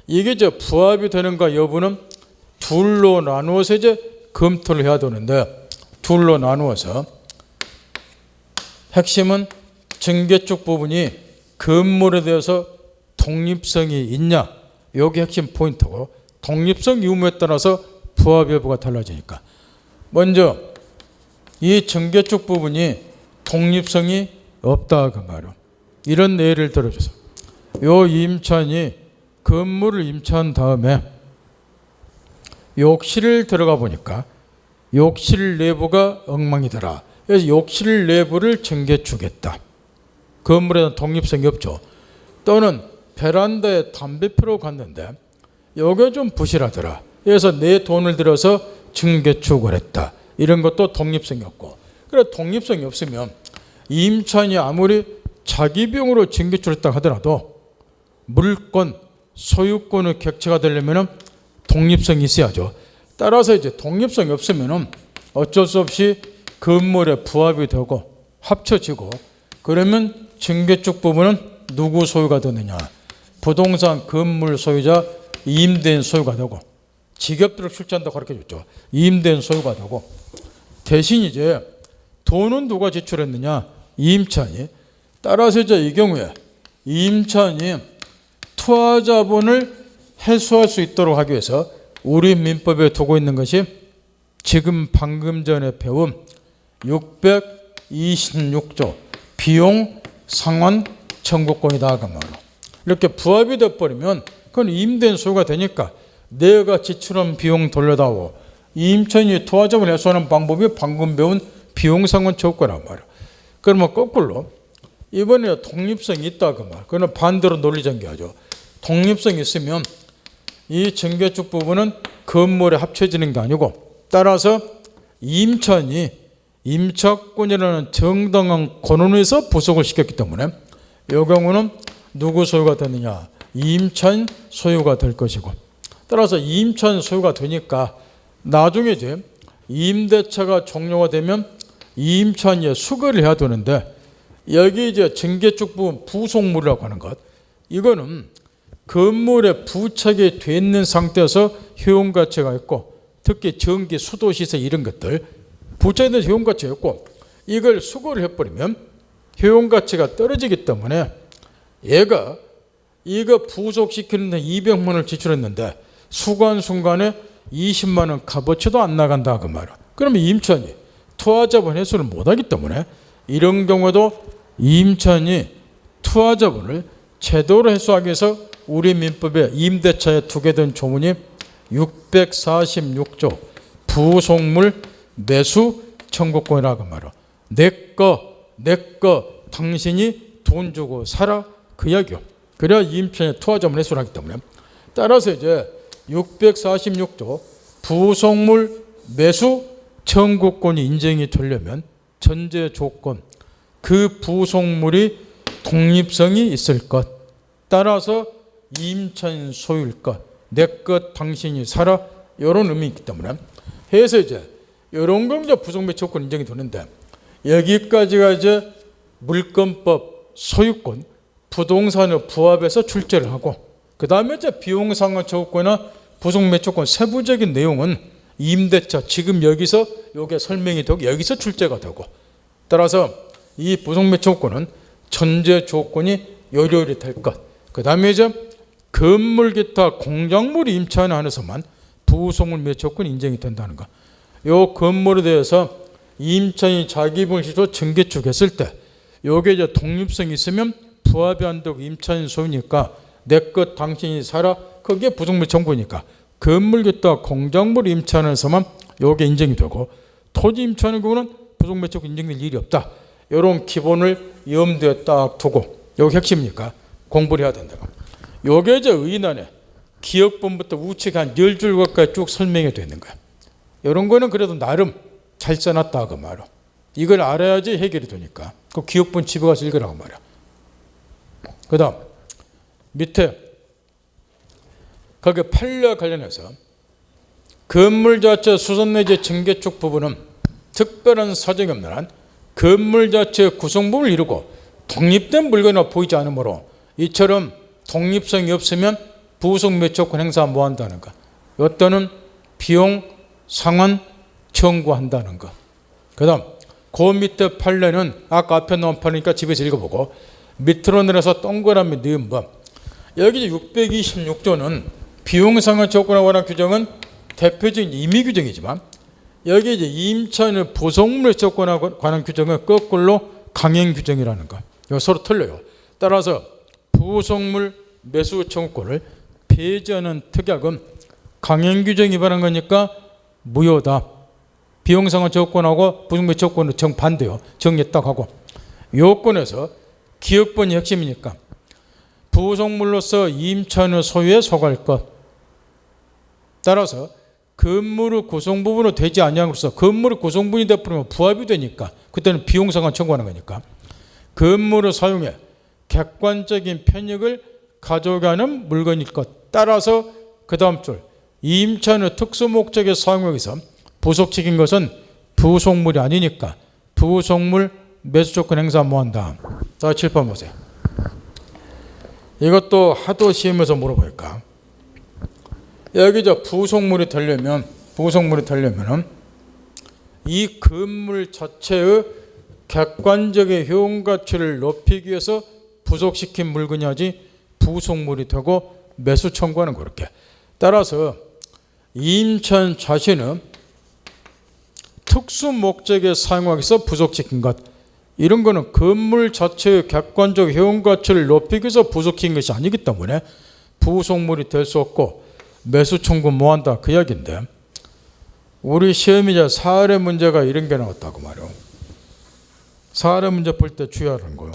이게 이제 부합이 되는가 여부는 둘로 나누어서 이제 검토를 해야 되는데, 둘로 나누어서 핵심은 증개축 부분이 건물에 대해서 독립성이 있냐, 여기 핵심 포인트고, 독립성 유무에 따라서 부합 여부가 달라지니까 먼저 이 증개축 부분이 독립성이 없다 그 말이야. 이런 예를 들어줘서 요 임차인이 건물을 임차한 다음에 욕실을 들어가 보니까 욕실 내부가 엉망이더라. 그래서 욕실 내부를 증개축했다. 건물에는 독립성이 없죠. 또는 베란다에 담배 피러 갔는데 여기 좀 부실하더라. 그래서 내 돈을 들여서 증개축을 했다. 이런 것도 독립성이 없고, 그래 독립성이 없으면 임차인이 아무리 자기 비용으로 증개축을 했다 하더라도 물권, 소유권의 객체가 되려면 독립성이 있어야죠. 따라서 이제 독립성이 없으면 어쩔 수 없이 건물에 부합이 되고 합쳐지고, 그러면 증개축 부분은 누구 소유가 되느냐? 부동산 건물 소유자 임대인 소유가 되고, 직업비를 출제한다고 가르쳐줬죠. 임대인 소유가 되고, 대신 이제 돈은 누가 지출했느냐? 임차인이. 따라서 이제 이 경우에 임차인이 투하자본을 해소할 수 있도록 하기 위해서 우리 민법에 두고 있는 것이 지금 방금 전에 배운 626조 비용 상환 청구권이다 그 말로. 이렇게 부합이 돼버리면 그건 임대인 소유가 되니까 내가 지출한 비용 돌려다오. 임차인이 투하자본을 해소하는 방법이 방금 배운 비용 상환 청구권이란 말이야. 그러면 거꾸로 이번에 독립성이 있다 그 말. 그거는 반대로 논리전개하죠. 독립성이 있으면 이 증개축 부분은 건물에 합쳐지는 게 아니고, 따라서 임차인이 임차권이라는 정당한 권한에서 부속을 시켰기 때문에 이 경우는 누구 소유가 되느냐? 임차인 소유가 될 것이고, 따라서 임차인 소유가 되니까 나중에 이제 임대차가 종료가 되면 임차인이 수거를 해야 되는데, 여기 이제 증개축 부분 부속물이라고 하는 것, 이거는 건물에 부착이 돼 있는 상태에서 효용 가치가 있고, 특히 전기, 수도 시설 이런 것들 부착된 효용 가치가 있고, 이걸 수거를 해버리면 효용 가치가 떨어지기 때문에 얘가 이거 부속시키는 데 200만 원을 지출했는데 수거한 순간에 20만 원 값어치도 안 나간다 그 말이야. 그러면 임차인이 투하자본 회수를 못하기 때문에 이런 경우에도 임차인이 투하자본을 제대로 회수하기 위해서 우리 민법에 임대차에 두게 된 조문이 646조 부속물 매수 청구권이라고 말이야. 내거 당신이 돈 주고 사라 그 이야기요. 그래야 임차인이 투하자본 회수를 하기 때문에, 따라서 이제 646조 부속물 매수 청구권이 인정이 되려면 전제 조건, 그 부속물이 독립성이 있을 것, 따라서 임차인 소유일 것, 내 것 당신이 사라, 이런 의미 있기 때문에 해서 이제 이런 건 이제 부속물 조건 인정이 되는데, 여기까지가 이제 물권법 소유권 부동산의 부합에서 출제를 하고, 그 다음에 이제 비용상환 청구권이나 부속매초권 세부적인 내용은 임대차 지금 여기서 이게 설명이 되고 여기서 출제가 되고, 따라서 이 부속매초권은 전제 조건이 요리요리 될 것, 그 다음에 이제 건물 기타 공작물 임차인 안에서만 부속물 매초권 인정이 된다는 것. 요 건물에 대해서 임차인이 자기 비용을 지불 증개축했을 때 요게 이제 독립성이 있으면 부합이 안 되고 임차인 소유니까 내 것 당신이 사라, 그게 부속물 청구니까 건물 기타 공작물 임차인에서만 요게 인정이 되고, 토지 임차인의 경우는 부속물 매초권 인정될 일이 없다. 이런 기본을 염두에 딱 두고, 여기 핵심이니까 공부를 해야 된다. 요게 이제 의난에 기억본부터 우측 한 10줄 가까이 쭉 설명이 되어 있는 거야. 이런 거는 그래도 나름 잘 써놨다 그 말이야. 이걸 알아야지 해결이 되니까 그 기억본 집에 가서 읽으라고 말이야. 그 다음 밑에 거기 판례와 관련해서 건물 자체 수선 내지 증개축 부분은 특별한 사정이 없는 한 건물 자체의 구성부를 이루고 독립된 물건으로 보이지 않으므로 이처럼 독립성이 없으면 부속 매수조건 행사 뭐 한다는 거. 어떠는 비용 상환 청구한다는 거. 그 다음 그 밑에 판례는 아까 앞에 나온 판례니까 집에서 읽어보고 밑으로 내려서 동그라미 넣은 법. 여기 626조는 비용상환 조건에 관한 규정은 대표적인 임의 규정이지만 여기 이제 임차인의 부속물 조건에 관한 규정은 거꾸로 강행 규정이라는 거. 이거 서로 틀려요. 따라서 부속물 매수 청구권을 폐지하는 특약은 강행 규정 위반한 거니까 무효다. 비용상환 조건하고 부속물 조건은 정반대요. 정했다고 하고 요건에서 기업권이 핵심이니까 부속물로서 임차인의 소유에 속할 것. 따라서 건물의 구성부분으로 되지 아니함으로써 건물의 구성부분이 되어버리면 부합이 되니까 그때는 비용상환 청구하는 거니까 건물을 사용해 객관적인 편익을 가져오게 하는 물건일 것. 따라서 그 다음 줄 임차인의 특수목적에 사용하기 위해서 부속시킨 것은 부속물이 아니니까 부속물 매수조건 행사 뭐한다. 자, 칠판 보세요. 이것도 하도 시험에서 물어보니까 여기 부속물이 되려면 이 건물 자체의 객관적인 효용 가치를 높이기 위해서 부속시킨 물건이 하지 부속물이 되고 매수 청구하는 그렇게. 따라서 임차인 자신은 특수 목적에 사용하기 위해서 부속시킨 것. 이런 거는 건물 자체의 객관적 효용 가치를 높이기 위해서 부속시킨 것이 아니기 때문에 부속물이 될 수 없고 매수 청구 뭐한다 그 이야기인데 우리 시험이자 사례 문제가 이런 게 나왔다고 말이요. 사례 문제 볼 때 주의하는 거예요.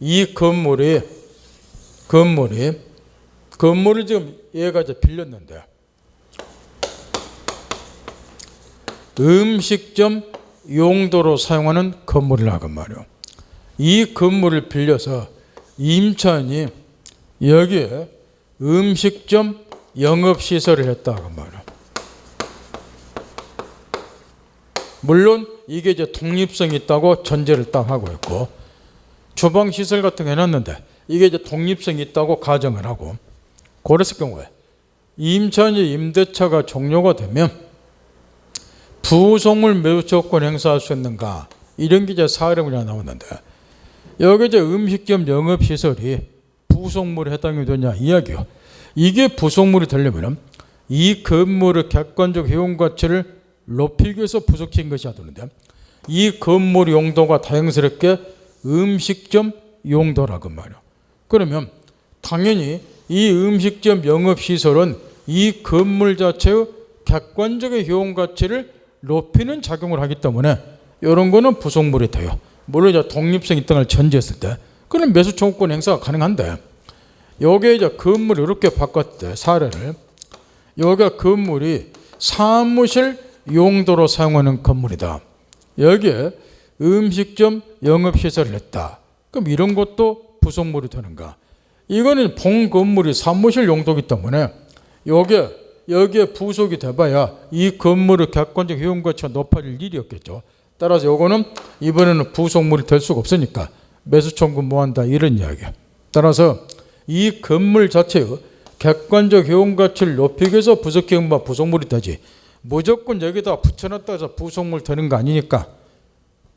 이 건물을 지금 얘가 이제 빌렸는데 음식점 용도로 사용하는 건물이라고 말이요. 이 건물을 빌려서 임차인이 여기에 음식점 영업시설을 했다고 말이요. 물론 이게 이제 독립성이 있다고 전제를 딱 하고 있고 주방시설 같은 거 해놨는데 이게 이제 독립성이 있다고 가정을 하고 그랬을 경우에 임차인의 임대차가 종료가 되면 부속물 매수조건 행사할 수 있는가 이런 게 이제 사례문이 나오는데 여기 이제 음식점 영업시설이 부속물에 해당이 되냐 이야기요. 이게 부속물이 되려면 이 건물의 객관적 효용 가치를 높이기 위해서 부속시킨 것이 되는데 이 건물 용도가 다양스럽게 음식점 용도라고 말이야. 그러면 당연히 이 음식점 영업시설은 이 건물 자체의 객관적인 효용 가치를 높이는 작용을 하기 때문에 이런 거는 부속물이 돼요. 물론 이제 독립성 있다는 걸 전제했을 때 그런 매수 청구권 행사가 가능한데 여기에 이제 건물을 이렇게 바꿨대 사례를. 여기가 건물이 사무실 용도로 사용하는 건물이다. 여기에 음식점 영업시설을 했다. 그럼 이런 것도 부속물이 되는가? 이거는 본 건물이 사무실 용도이기 때문에 여기에 부속이 돼봐야 이 건물의 객관적 효용 가치가 높아질 일이 없겠죠. 따라서 이거는 이번에는 부속물이 될 수가 없으니까 매수 청구 뭐한다 이런 이야기야. 따라서 이 건물 자체의 객관적 효용 가치를 높이기 위해서 부속시킨 바 부속물이 되지 무조건 여기다 붙여놨다 해서 부속물 되는 거 아니니까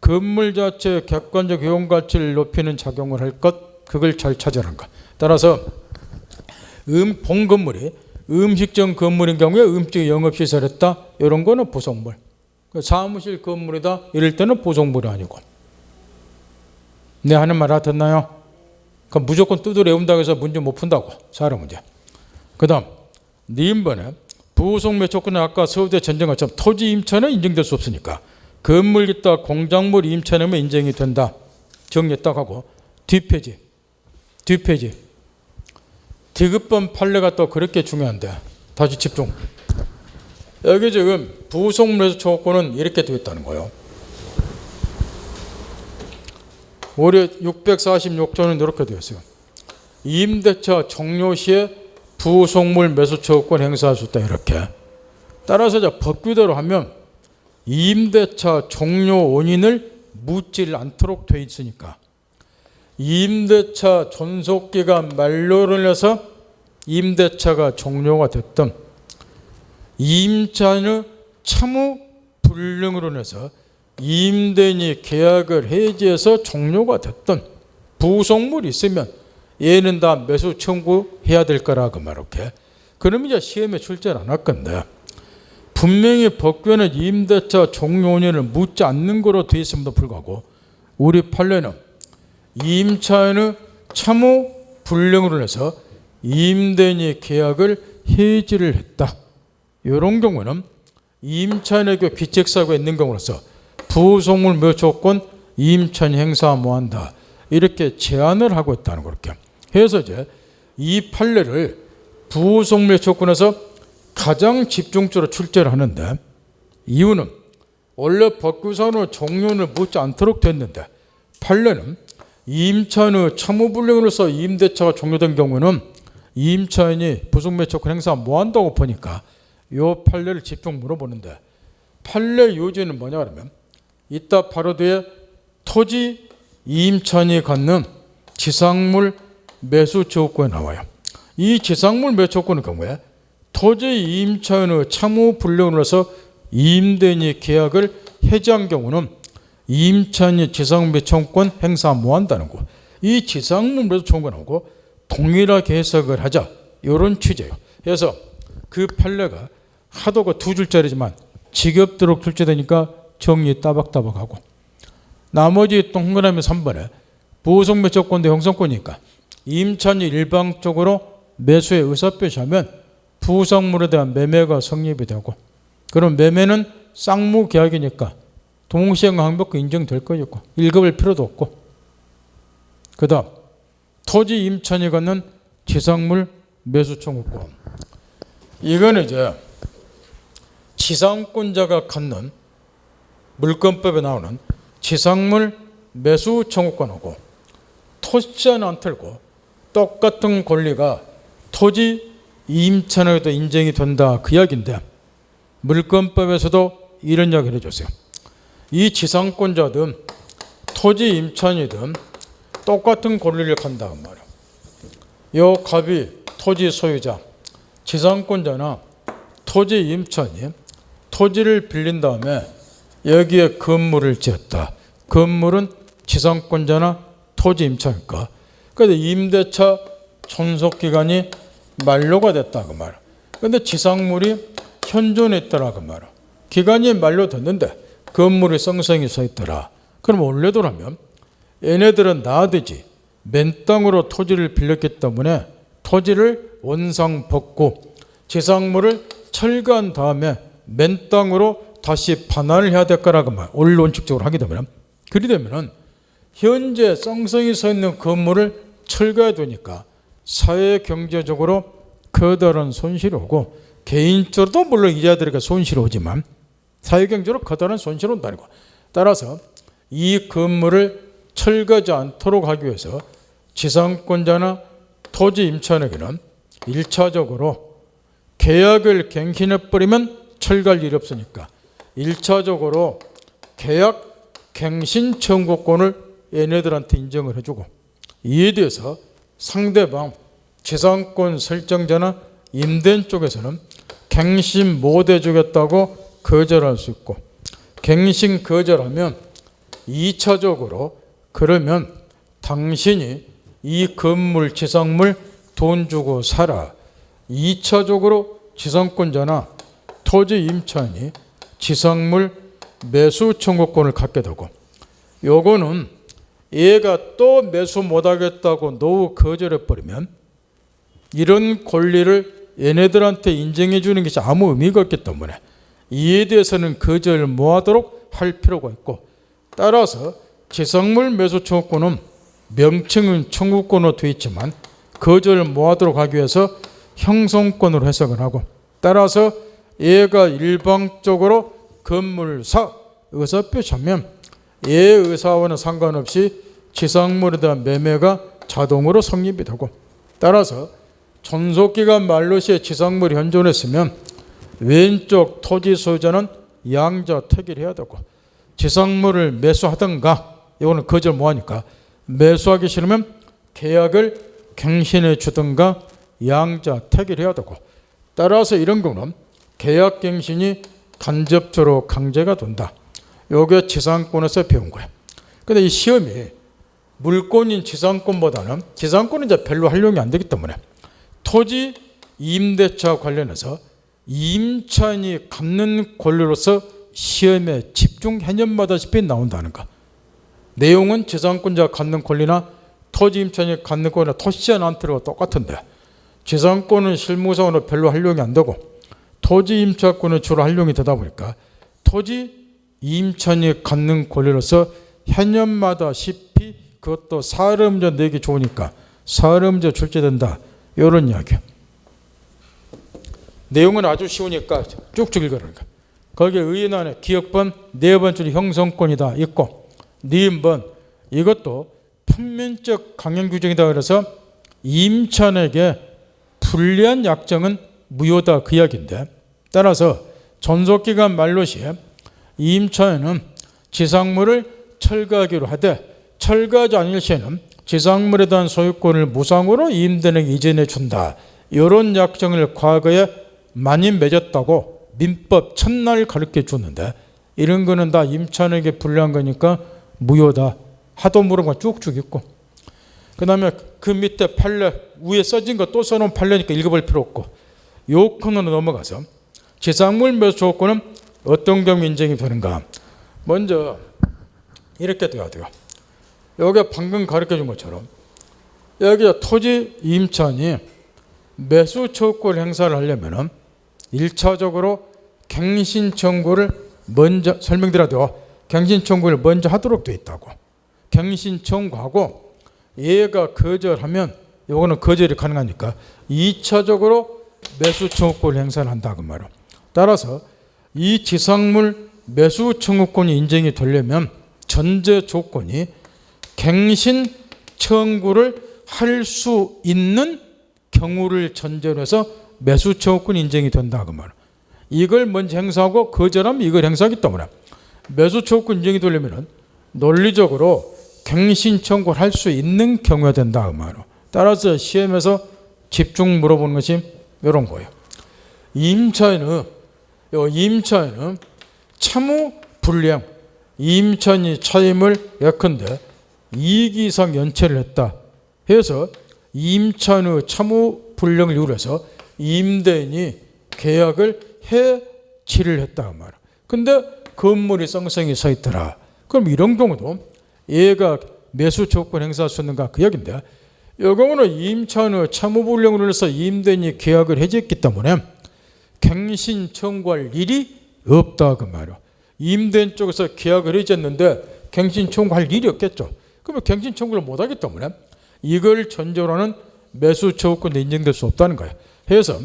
건물 자체의 객관적 효용 가치를 높이는 작용을 할 것 그걸 잘 찾아라는 거. 따라서 본 건물이 음식점 건물인 경우에 음식 영업시설 했다 이런 거는 부속물. 사무실 건물이다 이럴 때는 부속물이 아니고. 내 하는 말 알아듣나요? 그럼 무조건 두드려 외운다고 해서 문제 못 푼다고. 사례 문제. 그 다음 니은번에 부속 매조건은 아까 서울대 전쟁 것처럼 토지 임차는 인정될 수 없으니까 건물 있다 공작물 임차하면 인정이 된다. 정리했다고 하고 뒷페이지 디귿번 판례가 또 그렇게 중요한데 다시 집중. 여기 지금 부속 매수 청구권은 이렇게 되어 있다는 거예요. 올해 646조는 이렇게 되어 있어요. 임대차 종료 시에 부속물 매수 청구권 행사할 수 있다 이렇게. 따라서 법규대로 하면 임대차 종료 원인을 묻지 않도록 돼 있으니까 임대차 존속기간 만료를 해서 임대차가 종료가 됐던 임차인의 참후 불능으로 인해서 임대인이 계약을 해지해서 종료가 됐던 부속물이 있으면 얘는 다 매수 청구해야 될 거라고 말할게. 그럼 이제 시험에 출제를 안 할 건데 분명히 법규에는 임대차 종료 원인을 묻지 않는 거로 되어 있음에도 불구하고 우리 판례는 임차인의 참후 불능으로 해서 임대인이 계약을 해지를 했다. 이런 경우는 임차인에게 귀책사유가 있는 경우로서 부속물 매수권 임차인이 행사 뭐한다 이렇게 제한을 하고 있다는 거렇게. 그래서 이제 이 판례를 부속물 매수권에서 가장 집중적으로 출제를 하는데 이유는 원래 법규상으로 종료를 묻지 않도록 됐는데 판례는 임차인의 참후불능으로서 임대차가 종료된 경우는 임차인이 부속매수권 행사 뭐한다고 보니까 이 판례를 집중 물어보는데 판례 요지는 뭐냐 그러면 이따 바로 뒤에 토지 임차인이 갖는 지상물 매수 조건에 나와요. 이 지상물 매수 조건의 경우에 토지 임차인의 참후불능으로서 임대인이 계약을 해지한 경우는 임차인이 지상물 매수권 행사 뭐한다는 거. 이 지상물 매수 조건하고 동일하게 해석을 하자 이런 취지예요. 그래서 그 판례가 하도 그 두 줄짜리지만 지겹도록 출제되니까 정리 따박따박하고 나머지 동그라미 3번에 부속매수권 대 형성권이니까 임차인이 일방적으로 매수의 의사표시하면 부속물에 대한 매매가 성립이 되고 그럼 매매는 쌍무계약이니까 동시행과 항복과 인정될 거였고 읽어볼 필요도 없고 그 다음 토지 임차인이 갖는 지상물 매수 청구권 이거는 이제 지상권자가 갖는 물권법에 나오는 지상물 매수 청구권하고 토지자는 안 틀고 똑같은 권리가 토지 임차인에게도 인정이 된다 그 이야기인데 물권법에서도 이런 이야기를 해줬어요. 이 지상권자든 토지 임차인이든 똑같은 권리를 갖는다 그 말이에요. 요 갑이 토지 소유자 지상권자나 토지 임차인이 토지를 빌린 다음에 여기에 건물을 지었다. 건물은 지상권자나 토지 임차니까. 그런데 임대차 존속기간이 만료가 됐다 그 말. 그런데 지상물이 현존해 있더라 그 말. 기간이 만료됐는데 건물이 썽썽이 서 있더라. 그럼 원래대로라면 얘네들은 나아되지 맨 땅으로 토지를 빌렸기 때문에 토지를 원상 벗고 지상물을 철거한 다음에 맨 땅으로 다시 반환을 해야 될 거라고 말. 원론칙적으로 하게 되면 그리 되면은 현재 썽썽이 서 있는 건물을 철거해야 되니까 사회 경제적으로 커다란 손실이 오고 개인적으로도 물론 이자들에게 손실이 오지만 사회 경제로 커다란 손실이 온다는 거. 따라서 이 건물을 철거하지 않도록 하기 위해서 지상권자나 토지 임차인에게는 1차적으로 계약을 갱신해버리면 철거할 일이 없으니까 1차적으로 계약 갱신 청구권을 얘네들한테 인정을 해주고 이에 대해서 상대방 지상권 설정자나 임대인 쪽에서는 갱신 못 해주겠다고 거절할 수 있고 갱신 거절하면 2차적으로 그러면 당신이 이 건물 지상물 돈 주고 사라 2차적으로 지상권자나 토지 임차인이 지상물 매수 청구권을 갖게 되고 요거는 얘가 또 매수 못하겠다고 노후 거절해버리면 이런 권리를 얘네들한테 인정해 주는 것이 아무 의미가 없기 때문에 이에 대해서는 거절 못하도록 할 필요가 있고 따라서 지상물 매수 청구권은 명칭은 청구권으로 되어 있지만 거절 못하도록 하기 위해서 형성권으로 해석을 하고 따라서 얘가 일방적으로 건물을 사 의사표시하면 얘 의사와는 상관없이 지상물에 대한 매매가 자동으로 성립이 되고 따라서 존속기간 만료 시에 지상물이 현존했으면 왼쪽 토지 소유자는 양자 택일해야 되고, 지상물을 매수하든가, 이거는 거절 뭐하니까 매수하기 싫으면 계약을 갱신해 주든가 양자 택일해야 되고, 따라서 이런 경우는 계약 갱신이 간접적으로 강제가 된다. 요게 지상권에서 배운 거예요. 근데 이 시험이 물권인 지상권보다는, 지상권은 이제 별로 활용이 안 되기 때문에 토지 임대차 관련해서 임차인이 갖는 권리로서 시험에 집중 해념받다시피 나온다는 거. 내용은 지상권자가 갖는 권리나 토지 임차인이 갖는 권리나 토시자한테가 똑같은데, 지상권은 실무상으로 별로 활용이 안 되고 토지 임차권은 주로 활용이 되다 보니까 토지 임차인이 갖는 권리로서 해념마다시피 그것도 사흘음제 내기 좋으니까 사흘음제 출제된다, 이런 이야기야. 내용은 아주 쉬우니까 쭉쭉 읽으라는 거야. 거기에 의인안에 기억번 4번줄이 형성권이다 있고, 니은번 이것도 평면적 강행 규정이다 그래서 임차인에게 불리한 약정은 무효다 그 이야기인데, 따라서 존속기간 만료 시에 임차인은 지상물을 철거하기로 하되 철거하지 않을 시에는 지상물에 대한 소유권을 무상으로 임대인에게 이전해 준다, 이런 약정을 과거에 많이 맺었다고 민법 첫날 가르쳐 줬는데, 이런 거는 다 임차인에게 불리한 거니까 무효다. 하도 물어보면 쭉쭉 있고, 그 다음에 그 밑에 판례 위에 써진 거 또 써놓은 판례니까 읽어볼 필요 없고, 요 코너로 넘어가서 지상물 매수 조건은 어떤 경우 인정이 되는가. 먼저 이렇게 돼야 돼요. 여기 방금 가르쳐 준 것처럼 여기 토지 임차인이 매수 조건 행사를 하려면은 1차적으로 갱신 청구를 먼저 설명드려야 돼요. 갱신 청구를 먼저 하도록 되어 있다고. 갱신 청구하고 얘가 거절하면, 요거는 거절이 가능하니까 2차적으로 매수 청구권을 행사를 한다 그 말이에요. 따라서 이 지상물 매수 청구권이 인정이 되려면 전제 조건이 갱신 청구를 할 수 있는 경우를 전제로 해서 매수 청구권 인정이 된다 그 말이에요. 이걸 먼저 행사하고 거절하면 이걸 행사하기 때문에 매수 청구권 인정이 되려면 논리적으로 갱신 청구를 할 수 있는 경우가 된다 그 말이에요. 따라서 시험에서 집중 물어보는 것이 이런 거예요. 임차인은 차무 불량, 임차인이 차임을 예컨대 2기 이상 연체를 했다 해서 임차인의 차무 불량을 이유로 해서 임대인이 계약을 해지를 했다 그 말이야. 근데 건물이 썽썽이 서 있더라. 그럼 이런 경우도 얘가 매수 조건 행사할 수 있는가 그 이야기인데, 이 경우는 임차인의 차무 불량으로 해서 임대인이 계약을 해지했기 때문에 갱신 청구할 일이 없다 그 말이야. 임대인 쪽에서 계약을 해지했는데 갱신 청구할 일이 없겠죠. 그러면 갱신 청구를 못하기 때문에 이걸 전제로 하는 매수 청구권도 인정될 수 없다는 거예요. 그래서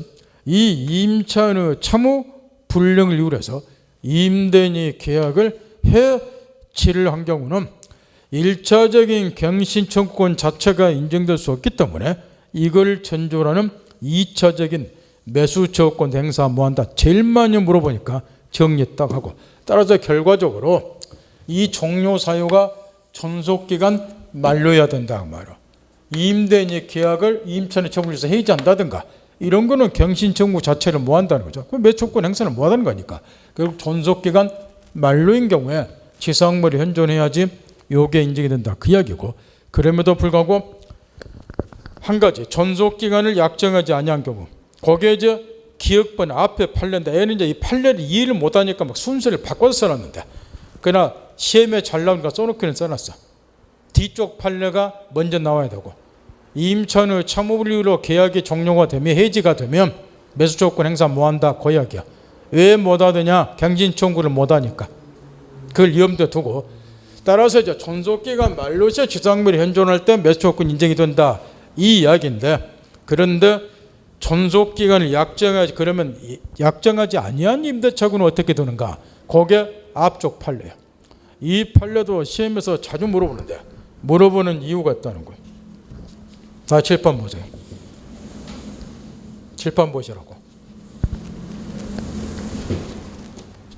이 임차인의 차무 불량을 이유로 해서 임대인이 계약을 해지를 한 경우는 1차적인 갱신 청구권 자체가 인정될 수 없기 때문에 이걸 전제로 하는 2차적인 매수 청구권 행사 뭐한다. 제일 많이 물어보니까 정리 딱 하고, 따라서 결과적으로 이 종료 사유가 존속기간 만료해야 된다 그 말이야. 임대인이 계약을 임차인의 처분에서 해지한다든가 이런 거는 갱신 청구 자체를 뭐 한다는 거죠. 그럼 매수권 행사는 뭐 하는 거니까. 결국 존속기간 만료인 경우에 지상물이 현존해야지 요게 인정이 된다 그 이야기고, 그럼에도 불구하고 한 가지 존속기간을 약정하지 아니한 경우, 거기에 이제 기억번 앞에 판례인데 얘는 이제 이 판례를 이해를 못하니까 막 순서를 바꿔서 써놨는데, 그러나 시험에 잘 나오니까 써놓기는 써놨어. 뒤쪽 판례가 먼저 나와야 되고, 임차인의 차무불이유로 계약이 종료가 되면 해지가 되면 매수 조건 행사 못한다 그 이야기야. 왜 못하느냐? 갱신 청구를 못하니까. 그걸 위험도 두고, 따라서 이제 존속기간 만료 시에 지상물이 현존할 때 매수 조건 인정이 된다 이 이야기인데, 그런데 존속기간을 약정하지, 그러면 약정하지 아니한 임대차고는 어떻게 되는가? 그게 앞쪽 판례예요. 이 판례도 시험에서 자주 물어보는 이유가 있다는 거예요. 자, 칠판 보세요. 칠판 보시라고.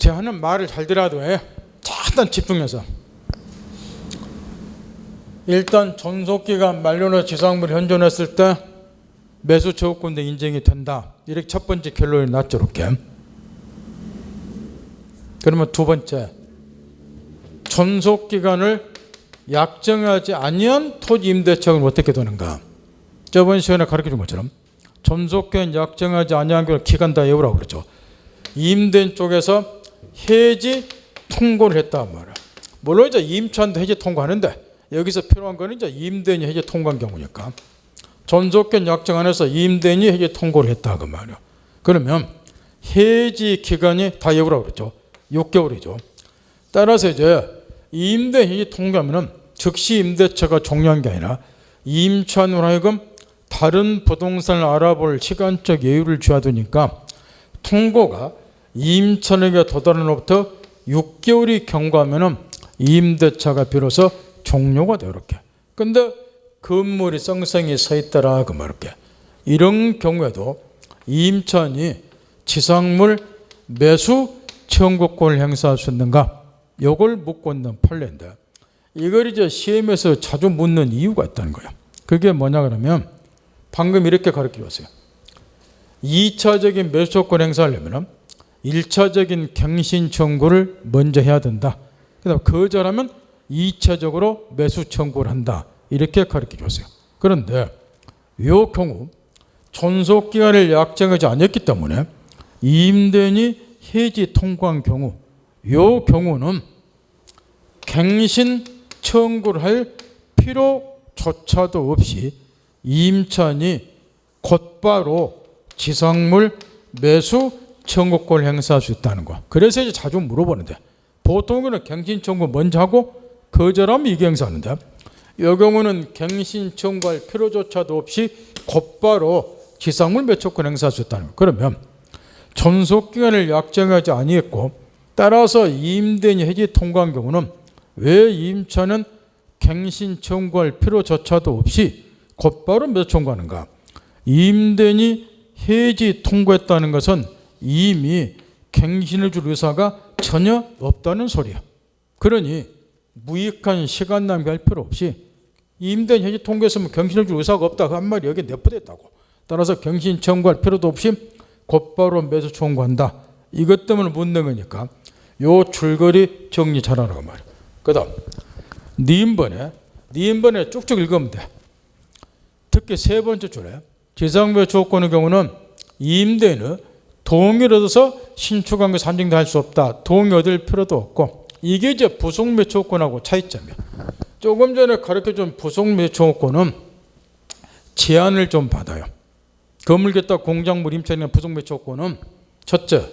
대하는 말을 잘 들어야 돼. 일단 집중해서. 일단 존속기간 만료로 지상물 현존했을 때 매수 저거권도 인정이 된다. 이렇게 첫 번째 결론이 났죠. 이렇게. 그러면 두 번째, 존속기간을 약정하지 아니한 토지 임대차는 어떻게 되는가? 저번 시간에 가르쳐준 것처럼 존속기간 약정하지 아니한 경우 기간 다 외우라고 그러죠. 임대인 쪽에서 해지 통고를 했단 말이야. 물론 이제 임차인도 해지 통고하는데 여기서 필요한 거는 이제 임대인이 해지 통고한 경우니까 존속기간 약정 안에서 임대인이 해지 통고를 했다 그 말이야. 그러면 해지 기간이 다 외우라고 그랬죠. 6개월이죠. 따라서 이제 임대인 해지 통고하면은 즉시 임대차가 종료한 게 아니라 임차인으로 하여금 다른 부동산을 알아볼 시간적 여유를 줘야 되니까 통고가 임차인에게 도달한 후부터 6개월이 경과하면 임대차가 비로소 종료가 돼요. 이렇게. 근데 건물이 썽썽이 서 있더라 그 말 이렇게. 이런 경우에도 임차인이 지상물 매수 청구권을 행사할 수 있는가? 이걸 묻고 있는 판례인데 이걸 이제 시험에서 자주 묻는 이유가 있다는 거예요. 그게 뭐냐 그러면 방금 이렇게 가르쳐줬어요. 2차적인 매수권 행사하려면 1차적인 갱신 청구를 먼저 해야 된다. 그다음 거절하면 2차적으로 매수 청구를 한다. 이렇게 가르쳐줬어요. 그런데 이 경우 존속기간을 약정하지 않았기 때문에 임대인이 해지 통고한 경우 이 경우는 갱신 청구를 할 필요조차도 없이 임차인이 곧바로 지상물 매수 청구권을 행사할 수 있다는 거. 그래서 이제 자주 물어보는데 보통은 갱신 청구 먼저 하고 거절하면 이게 행사하는데 이 경우는 갱신 청구할 필요조차도 없이 곧바로 지상물 매수권 행사할 수 있다는 거. 그러면 존속기간을 약정하지 아니했고 따라서 임대인이 해지 통과한 경우는 왜 임차는 갱신 청구할 필요조차도 없이 곧바로 매수 청구하는가? 임대인이 해지 통고했다는 것은 이미 갱신을 줄 의사가 전혀 없다는 소리야. 그러니 무익한 시간 낭비할 필요 없이 임대인 해지 통고했으면 갱신을 줄 의사가 없다. 그 한 말이 여기에 내포됐다고. 따라서 갱신 청구할 필요도 없이 곧바로 매수 청구한다. 이것 때문에 묻는 거니까 요 줄거리 정리 잘하라고 말이야. 그 다음 니인번에 쭉쭉 읽으면 돼. 특히 세 번째 줄에 지상매수 조건의 경우는 임대인은 동의를 얻어서 신축한 것을 한정도 할 수 없다. 동의 얻을 필요도 없고 이게 이제 부속매수 조건하고 차이점이야. 조금 전에 가르쳐준 부속매수 조건은 제한을 좀 받아요. 건물겠다 공작물 임차인의 부속매수 조건은 첫째,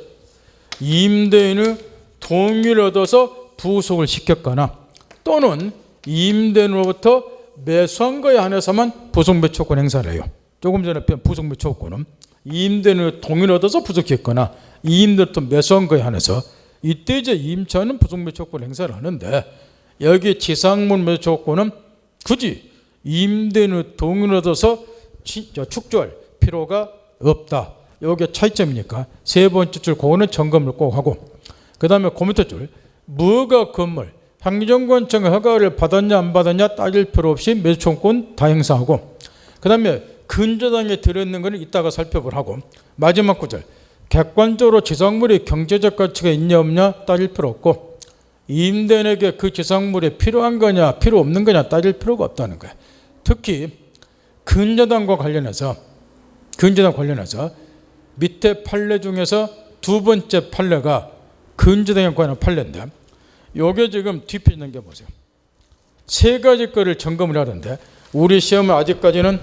임대인의 동의를 얻어서 부속을 시켰거나 또는 임대인으로부터 매수한 거에 한해서만 부속매수 조건 행사를 해요. 조금 전에 배운 부속매수 조건은 임대인의 동의를 얻어서 부속했거나 임대인으로부터 매수한 거에 한해서 이때 이제 임차인은 부속매수 조건 행사를 하는데 여기 지상물 매수 조건은 굳이 임대인의 동의를 얻어서 축조할 필요가 없다. 이게 차이점이니까 세 번째 줄 그거는 점검을 꼭 하고 그 다음에 그 밑에 줄 뭐가 건물 행정관청 허가를 받았냐 안 받았냐 따질 필요 없이 매수청구권 다 행사하고 그 다음에 근저당에 들어있는 거는 이따가 살펴보라고 마지막 구절 객관적으로 지상물이 경제적 가치가 있냐 없냐 따질 필요 없고 임대인에게 그 지상물이 필요한 거냐 필요 없는 거냐 따질 필요가 없다는 거예요. 특히 근저당과 관련해서 밑에 판례 중에서 두 번째 판례가 근저당에 관한 판례인데 요게 지금 뒤편에 넘겨보세요. 세 가지 거를 점검을 하는데 우리 시험은 아직까지는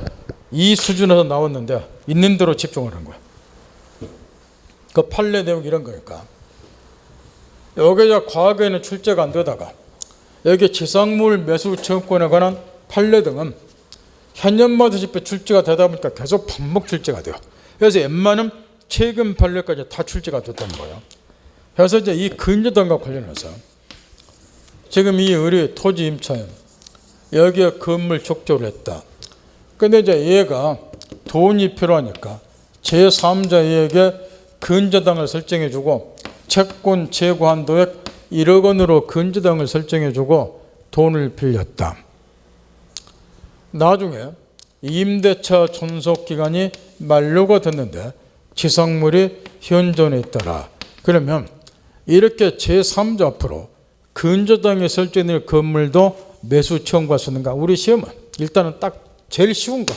이 수준에서 나왔는데 있는 대로 집중을 한 거야. 그 판례 내용 이런 거니까 여기 과거에는 출제가 안 되다가 여기 지상물 매수 청구권에 관한 판례 등은 현년마다 집회 출제가 되다 보니까 계속 반복 출제가 돼요. 그래서 웬만하면 최근 판례까지 다 출제가 됐다는 거예요. 그래서 이제 이 근저당과 관련해서 지금 이 우리 토지 임차인 여기에 건물 촉조를 했다. 근데 이제 얘가 돈이 필요하니까 제3자에게 근저당을 설정해주고 채권 최고 한도액 1억 원으로 근저당을 설정해주고 돈을 빌렸다. 나중에 임대차 존속기간이 만료가 됐는데 지상물이 현존해 있더라. 그러면 이렇게 제3자 앞으로 근저당에 설정된 건물도 매수 청구할 수 있는가? 우리 시험은 일단은 딱 제일 쉬운 거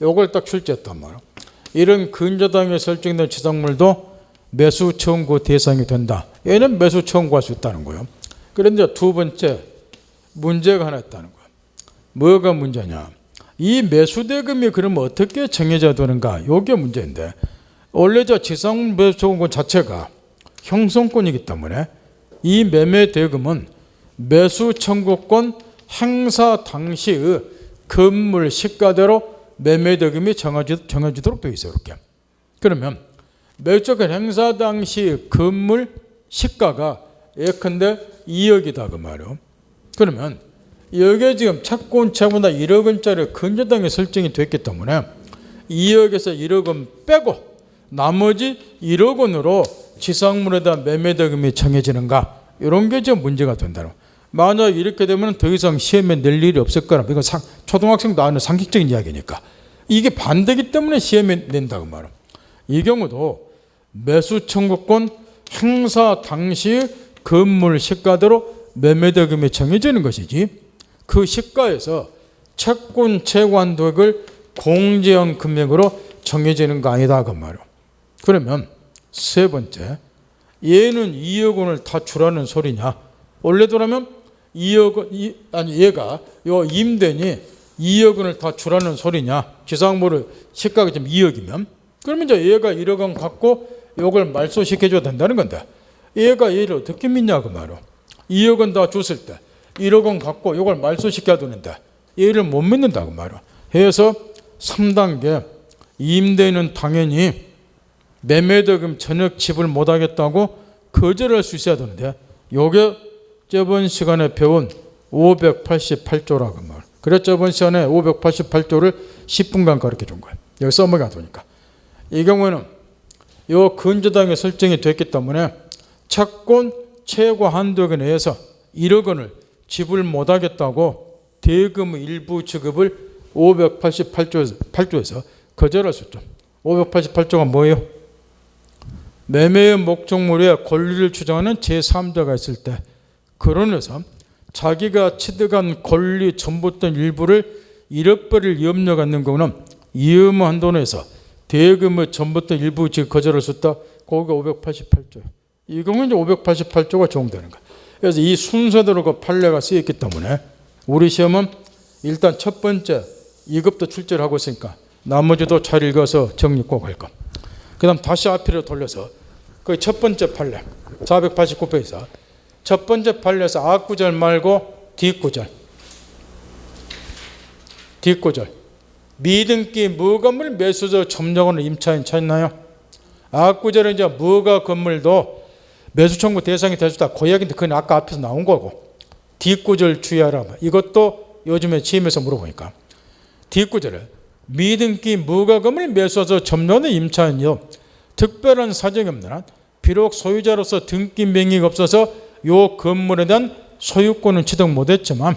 요걸 딱 출제했단 말이야. 이런 근저당에 설정된 지상물도 매수 청구 대상이 된다. 얘는 매수 청구할 수 있다는 거예요. 그런데 두 번째 문제가 하나 있다는 거예요. 뭐가 문제냐? 이 매수 대금이 그러면 어떻게 정해져야 되는가? 이게 문제인데 원래 저 지상물 매수 청구 자체가 형성권이기 때문에 이 매매 대금은 매수 청구권 행사 당시의 건물 시가대로 매매 대금이 정해지도록 되어 있어요. 이렇게. 그러면 매수권 행사 당시 건물 시가가 예컨대 2억이다 그 말이에요. 그러면 여기에 지금 채권채보다 1억 원짜리 근저당이 설정이 됐기 때문에 2억에서 1억 원 빼고 나머지 1억 원으로 지상물에 대한 매매 대금이 정해지는가? 이런 게 지금 문제가 된다는 거예요. 만약 이렇게 되면 더 이상 시험에 낼 일이 없을 거라. 이건 초등학생도 아는 상식적인 이야기니까. 이게 반대기 때문에 시험에 낸다고 말이에요. 이 경우도 매수 청구권 행사 당시 건물 시가대로 매매 대금이 정해지는 것이지 그 시가에서 채권 최고 한도액을 공제한 금액으로 정해지는 거 아니다 그 말이에요. 그러면 세 번째, 얘는 2억 원을 다 주라는 소리냐? 원래도라면 2억 원, 아니 얘가 요 임대인이 2억 원을 다 주라는 소리냐? 지상물의 시가가 지금 2억이면 그러면 이제 얘가 1억 원 갖고 요걸 말소시켜줘야 된다는 건데 얘가 얘를 어떻게 믿냐 그 말이에요. 2억 원 다 줬을 때 1억 원 갖고 요걸 말소시켜야 되는데 얘를 못 믿는다 그 말이에요. 해서 3단계 임대인은 당연히 매매대금 전액 지불 못하겠다고 거절할 수 있어야 되는데 요게 저번 시간에 배운 588조라고 말. 그래서 저번 시간에 588조를 10분간 가르쳐 준 거예요. 여기 써먹이 안 되니까. 이 경우에는 요 근저당이 설정이 됐기 때문에 채권 최고 한도액에 의해서 1억 원을 지불 못하겠다고 대금 일부 지급을 588조에서 거절할 수 있죠. 588조가 뭐예요? 매매의 목적물에 권리를 주장하는 제3자가 있을 때 그러면서 자기가 취득한 권리 전부던 일부를 잃어버릴 염려가 있는 경우는 이의무 한도에서 대금의 전부던 일부 지급 거절할 수 있다. 그게 588조예요. 이 경우는 이제 588조가 적용되는 거예요. 그래서 이 순서대로 그 판례가 쓰였기 때문에 우리 시험은 일단 첫 번째 2급도 출제를 하고 있으니까 나머지도 잘 읽어서 정리 꼭 할 것. 그 다음 다시 앞으로 돌려서 그 첫 번째 판례 489페이지에서 첫 번째 판례에서 앞구절 말고 뒷구절 미등기 무건물 매수자 점정하는 임차인 찾나요? 앞구절은 이제 무가 건물도 매수 청구 대상이 될 수 있다. 그 이야기인데 그건 아까 앞에서 나온 거고 뒷구절 주의하라. 이것도 요즘에 시험에서 물어보니까 뒷구절에 미등기 무가 건물 매수자 점정하는 임차인이요. 특별한 사정이 없는 한 비록 소유자로서 등기 명의가 없어서 요 건물에 대한 소유권은 취득 못했지만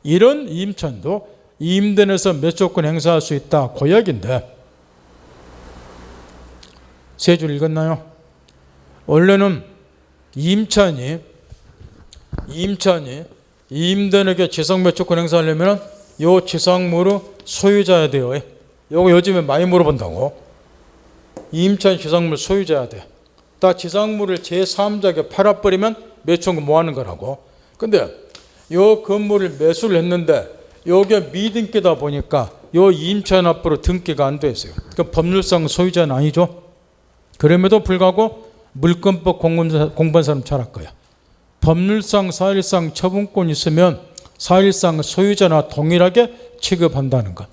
이런 임차인도 임대인에서 매수권 행사할 수 있다. 그 이야기인데 세 줄 읽었나요? 원래는 임차인이 임대인에게 지상 매수권 행사하려면 요 지상물의 소유자야 돼요. 요거 요즘에 많이 물어본다고. 임차인 지상물 소유자야 돼. 딱 지상물을 제3자에게 팔아버리면 매수권 뭐 하는 거라고. 근데 요 건물을 매수를 했는데 요게 미등기다 보니까 요 임차인 앞으로 등기가 안 돼 있어요. 그럼 법률상 소유자는 아니죠. 그럼에도 불구하고 물권법 공부한 사람 잘 알 거야. 법률상 사실상 처분권이 있으면 사실상 소유자나 동일하게 취급한다는 것.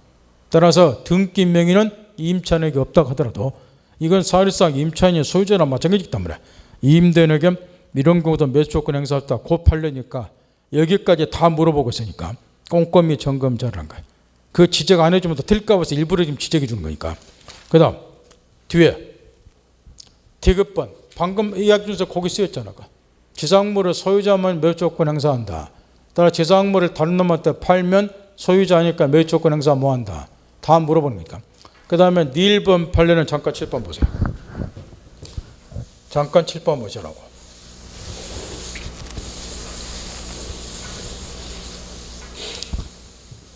따라서 등기 명의는 임차인에게 없다고 하더라도 이건 사실상 임차인이 소유자나 마찬가지이기 때문에 임대인에게 이런 경우도 매수권 행사했다. 그 판례니까 여기까지 다 물어보고 있으니까 꼼꼼히 점검 잘한 거예요. 그 지적 안 해주면 더 틀릴까 봐서 일부러 지금 지적해 주는 거니까. 그 다음 뒤에 디귿번 방금 이야기 중에서 거기 쓰였잖아. 지상물을 소유자만 매수조건 행사한다. 따라 지상물을 다른 놈한테 팔면 소유자니까 매수조건 행사 뭐한다. 다 물어보는 거니까. 그 다음에 네 1번 판례는 잠깐 7번 보세요. 잠깐 7번 보시라고.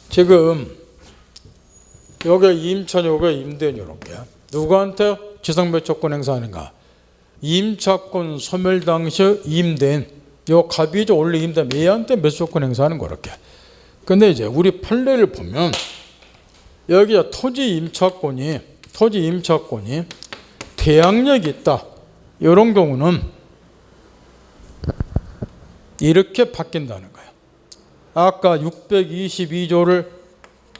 지금 여기 임차인, 여기 임대인 이렇게 누구한테 지상매수조건 행사하는가? 임차권 소멸 당시 임대인, 요 갑이죠. 원래 임대인 얘한테 매수조건 행사하는 거 이렇게. 근데 이제 우리 판례를 보면 여기 토지 임차권이 대항력이 있다. 이런 경우는 이렇게 바뀐다는 거예요. 아까 622조를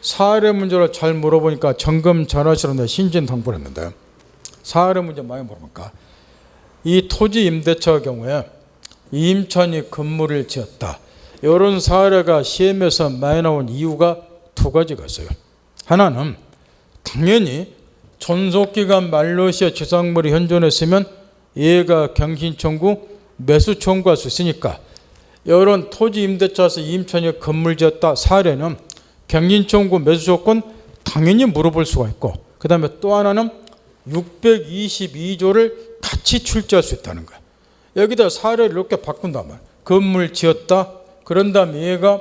사례 문제로 잘 물어보니까 점검 잘하시라고 신진당부했는데 사례 문제 많이 물어보니까 이 토지 임대차의 경우에 임차인이 건물을 지었다. 이런 사례가 시험에서 많이 나온 이유가 두 가지가 있어요. 하나는 당연히 존속기간 만료 시에 지상물이 현존했으면 얘가 갱신청구, 매수청구할 수 있으니까 이런 토지 임대차에서 임차인이 건물 지었다 사례는 갱신청구, 매수조건 당연히 물어볼 수가 있고 그 다음에 또 하나는 622조를 같이 출제할 수 있다는 거야. 여기다 사례를 이렇게 바꾼단 말이야. 건물 지었다. 그런 다음에 얘가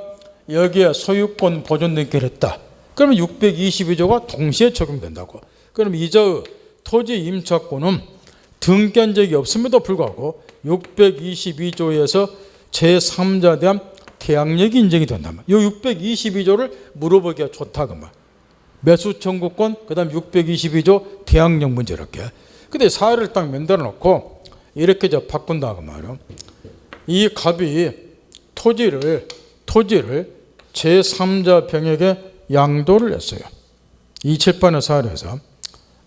여기에 소유권 보존 등기를 했다. 그러면 622조가 동시에 적용된다고. 그럼 이자의 토지 임차권은 등기한 적이 없음에도 불구하고 622조에서 제3자에 대한 계약력이 인정이 된단 말이야. 이 622조를 물어보기가 좋다 그 말. 매수 청구권, 그다음 622조 계약력 문제 이렇게. 근데 사례를 딱 만들어 놓고 이렇게 이제 바꾼다 그 말이야. 이 갑이 토지를 제3자 병에게 양도를 했어요. 278의 사례에서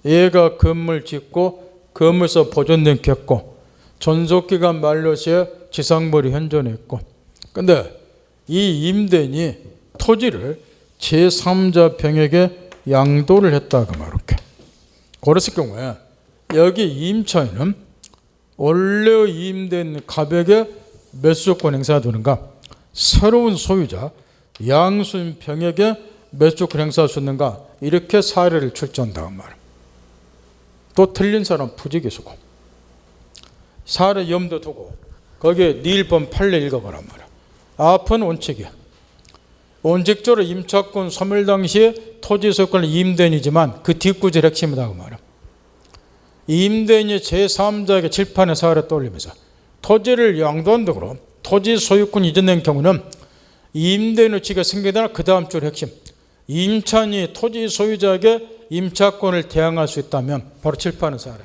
얘가 건물 짓고 건물서 보존된 겼고 존속기간 만료 시에 지상물이 현존했고 근데 이 임대인이 토지를 제3자 병에게 양도를 했다 그 말 이렇게. 그랬을 경우에 여기 임차인은 원래 임대인 갑에게 매수조건 행사되는가 새로운 소유자 양수인 병에게 매수조건 행사할 수 있는가 이렇게 사례를 출제한다 그 말. 또 틀린 사람 부지기수고 사례 염두 두고 거기에 네 1번 판례 읽어보란 말이야. 앞은 원칙이야. 원칙적으로 임차권 소멸 당시에 토지 소유권은 임대인이지만 그 뒷구절 핵심이다 그 말이야. 임대인이 제3자에게 칠판의 사례를 떠올리면서 토지를 양도한다고 토지 소유권 이전된 경우는 임대인의 지가 생겨나 그 다음 줄 핵심 임차인이 토지 소유자에게 임차권을 대항할 수 있다면 바로 칠판의 사례.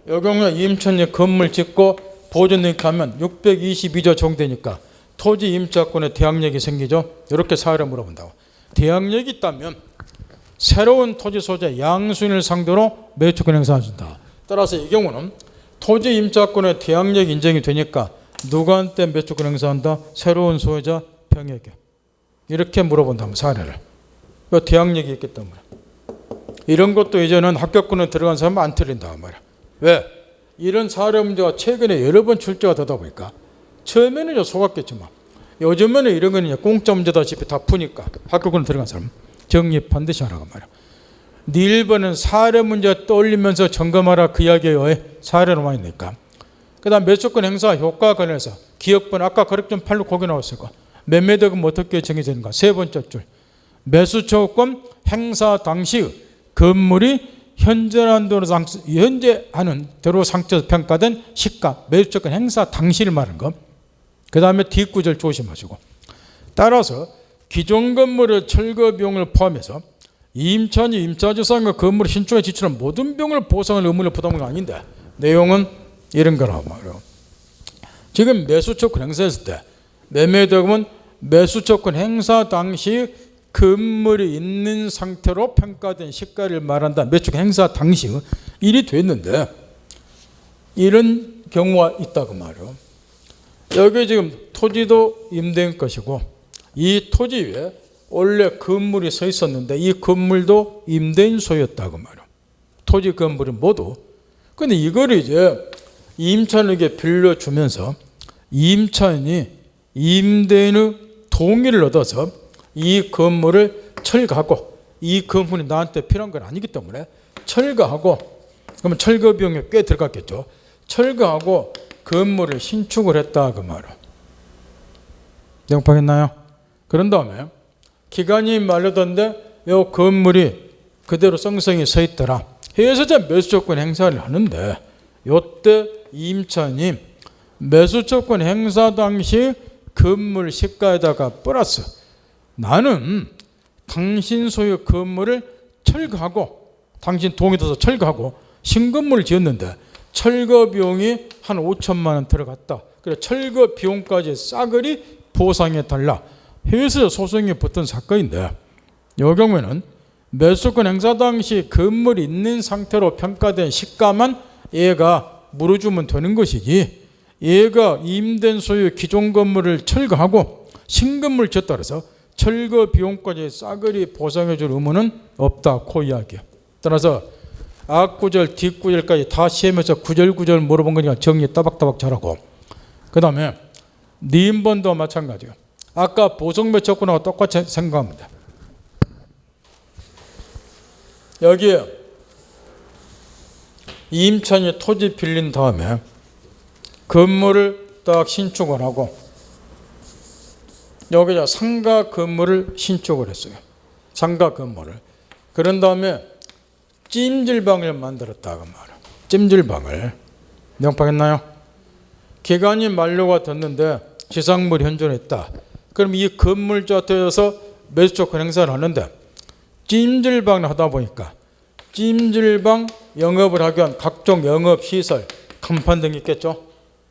이 경우에 임차인이 건물 짓고 보존등기하면 622조 적용되니까 토지 임차권에 대항력이 생기죠. 이렇게 사례를 물어본다고. 대항력이 있다면 새로운 토지 소유자 양수인을 상대로 매수권 행사해준다. 따라서 이 경우는 토지 임차권에 대항력이 인정이 되니까 누구한테 매수권 행사한다? 새로운 소유자 병에게. 이렇게 물어본다면 사례를. 대항력이 있기 때문에. 이런 것도 이제는 합격권에 들어간 사람은 안 틀린다 말이야. 왜? 이런 사례 문제가 최근에 여러 번 출제가 되다 보니까 처음에는 속았겠지만 요즘에는 이런 거는 공짜 문제다시피 다 푸니까 합격권에 들어간 사람 정리 반드시 하라고 말이야. 네 1번은 사례 문제 떠올리면서 점검하라 그 이야기예요. 사례로 많이 있으니까. 그 다음 매수권 행사 효과 관련해서 기억번 아까 거래점 8로 거기 나왔을 거. 매매대금 어떻게 정해지는가. 세 번째 줄. 매수초권 행사 당시 건물이 현재하는 대로 상태에서 평가된 시가 매수조건 행사 당시를 말하는 것. 그 다음에 뒷구절 조심하시고 따라서 기존 건물의 철거 비용을 포함해서 임차인이 임차주상과 건물을 신축에 지출한 모든 비용을 보상할 의무를 부담한 건 아닌데 내용은 이런 거라고 말이에요. 지금 매수조건 행사했을 때 매매대금은 매수조건 행사 당시 건물이 있는 상태로 평가된 시가를 말한다. 매수조건 행사 당시 일이 됐는데 이런 경우가 있다고 말이에요. 여기 지금 토지도 임대인 것이고 이 토지 위에 원래 건물이 서 있었는데 이 건물도 임대인 소유였다고 말이에요. 토지 건물은 모두 근데 이거를 이제 임차인에게 빌려주면서 임차인이 임대인의 동의를 얻어서 이 건물을 철거하고, 이 건물이 나한테 필요한 건 아니기 때문에 철거하고, 그러면 철거 비용이 꽤 들어갔겠죠. 철거하고 건물을 신축을 했다 그 말이에요. 영파겠나요? 그런 다음에 기간이 만료됐는데 이 건물이 그대로 썽썽이 서 있더라. 해서 매수 조건 행사를 하는데, 이때 임차인이 매수 조건 행사 당시 건물 시가에다가 플러스 나는 당신 소유 건물을 철거하고, 당신 동의 줘서 철거하고 신건물을 지었는데 철거 비용이 한 5천만 원 들어갔다. 그래 철거 비용까지 싸그리 보상해 달라 해서 소송이 붙은 사건인데, 이 경우에는 매수권 행사 당시 건물이 있는 상태로 평가된 시가만 얘가 물어주면 되는 것이지, 얘가 임된 소유 기존 건물을 철거하고 신건물 지었다 그래서 철거 비용까지 싸그리 보상해 줄 의무는 없다 그 이야기야. 따라서 앞구절 뒷구절까지 다 시험에서 구절구절 물어본 거니까 정리 따박따박 잘하고, 그 다음에 니인번도 마찬가지예요. 아까 보성매 조건하고 똑같이 생각합니다. 여기에 임차인이 토지 빌린 다음에 건물을 딱 신축을 하고, 여기다 상가 건물을 신축을 했어요. 상가 건물을. 그런 다음에 찜질방을 만들었다고 말이에요. 찜질방을. 명확하겠나요? 기간이 만료가 됐는데 지상물이 현존했다. 그럼 이 건물자한테서 매수 조건 행사를 하는데, 찜질방을 하다 보니까 찜질방 영업을 하기 위한 각종 영업시설, 간판 등이 있겠죠.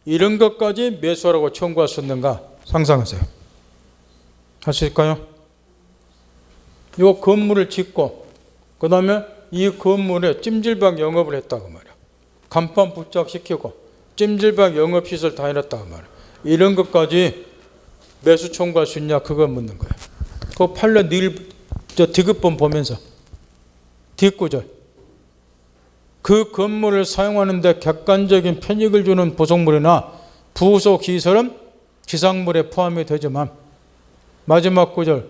이런 것까지 매수하라고 청구할 수 있는가 상상하세요. 할 수 있을까요? 이 건물을 짓고 그 다음에 이 건물에 찜질방 영업을 했다고 말이야. 간판 부착시키고 찜질방 영업시설 다 해놨다고 말이야. 이런 것까지 매수 청구할 수 있냐 그거 묻는 거예요. 그 판례 늘 저 디귿본 보면서 뒷구절, 그 건물을 사용하는데 객관적인 편익을 주는 부속물이나 부속 시설은 지상물에 포함이 되지만, 마지막 구절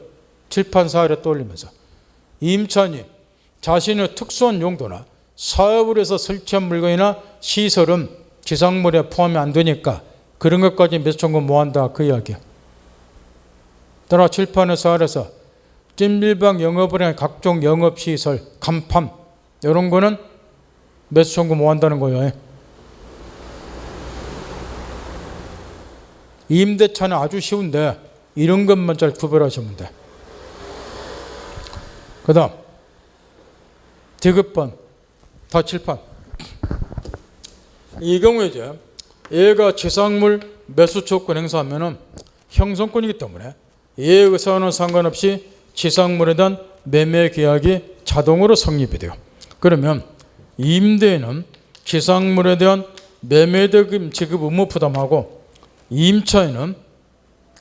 칠판 사활에 떠올리면서 임차인이 자신의 특수한 용도나 사업을 해서 설치한 물건이나 시설은 지상물에 포함이 안 되니까 그런 것까지 매수 청구 뭐 한다 그 이야기야. 따라 칠판의 사활에서 찜질방 영업을 한 각종 영업시설, 간판 이런 거는 매수 청구 뭐 한다는 거예요. 임대차는 아주 쉬운데 이런 것만 잘 구별하시면 돼. 그 다음 디귿번 다 칠판. 이 경우에 이제 얘가 지상물 매수 조건 행사하면은 형성권이기 때문에 얘의 의사와는 상관없이 지상물에 대한 매매 계약이 자동으로 성립이 돼요. 그러면 임대인은 지상물에 대한 매매대금 지급 의무 부담하고, 임차인은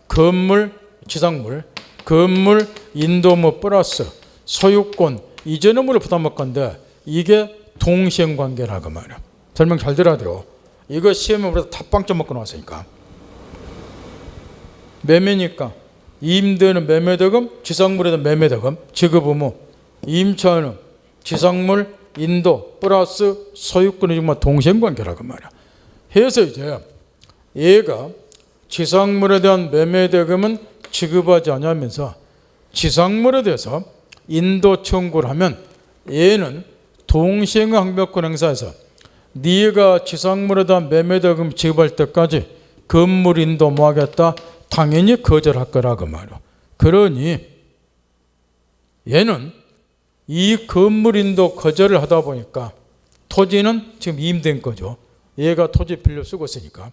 건물, 지상물, 건물 인도무 플러스 소유권 이전 의무를 부담할 건데, 이게 동시행관계라고 말이야. 설명 잘 들어야 돼요. 이거 시험에 우리가 다 빵점 먹고 나왔으니까. 매매니까 임대인은 매매대금, 지상물에 대한 매매대금 지급 의무, 임차인은 지상물 인도 플러스 소유권이 정말 동시행관계라고 말이야. 해서 이제 얘가 지상물에 대한 매매대금은 지급하지 않으면서 지상물에 대해서 인도 청구를 하면 얘는 동시행 항변권 행사에서 네가 지상물에 대한 매매대금 지급할 때까지 건물 인도 뭐 하겠다? 당연히 거절할 거라고 말이야. 그러니 얘는 이 건물 인도 거절을 하다 보니까 토지는 지금 임대인 거죠. 얘가 토지 빌려 쓰고 있으니까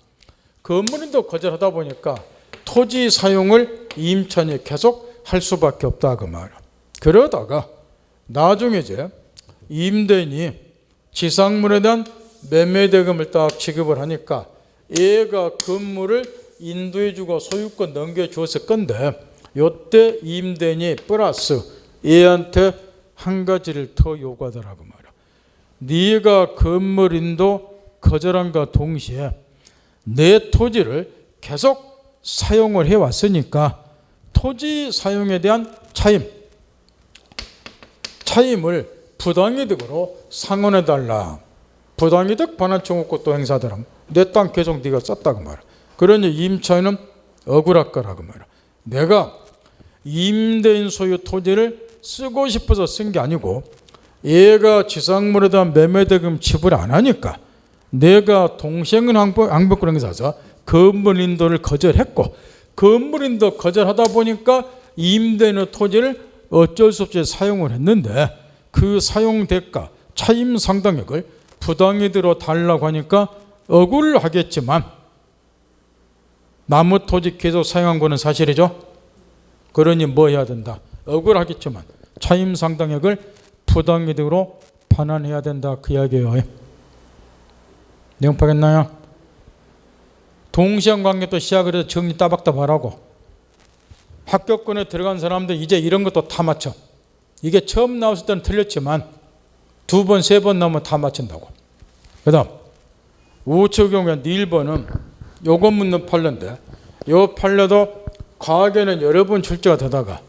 건물 인도 거절하다 보니까 토지 사용을 임차인이 계속 할 수밖에 없다 그 말이야. 그러다가 나중에 이제 임대인이 지상물에 대한 매매대금을 딱 지급을 하니까 얘가 건물을 인도해주고 소유권 넘겨주었을 건데, 이때 임대인이 플러스 얘한테 한 가지를 더 요구하더라고 말이야. 네가 건물 인도 거절함과 동시에 내 토지를 계속 사용을 해왔으니까 토지 사용에 대한 차임을 부당이득으로 상환해달라. 부당이득 반환 청구권 또 행사하더라. 내 땅 계속 네가 썼다고 말이야. 그러니 임차인은 억울할 거라고 말이야. 내가 임대인 소유 토지를 쓰고 싶어서 쓴 게 아니고 얘가 지상물에 대한 매매대금 지불 안 하니까 내가 동시행은 항복권 행사해서 건물 인도를 거절했고 건물 인도 거절하다 보니까 임대인의 토지를 어쩔 수 없이 사용을 했는데 그 사용 대가 차임 상당액을 부당이득으로 달라고 하니까 억울하겠지만 나무 토지 계속 사용한 거는 사실이죠. 그러니 뭐 해야 된다. 억울하겠지만 차임 상당액을 부당이득으로 반환해야 된다. 그 이야기예요. 내용 파겠나요? 동시행 관계 또 시작을 해서 정리 따박따박하고 합격권에 들어간 사람들 이제 이런 것도 다 맞춰. 이게 처음 나왔을 때는 틀렸지만 2번, 3번 나오면 다 맞춘다고. 그 다음 우측 경우에 1번은 요것 묻는 판례인데 요 판례도 과거에는 여러 번 출제가 되다가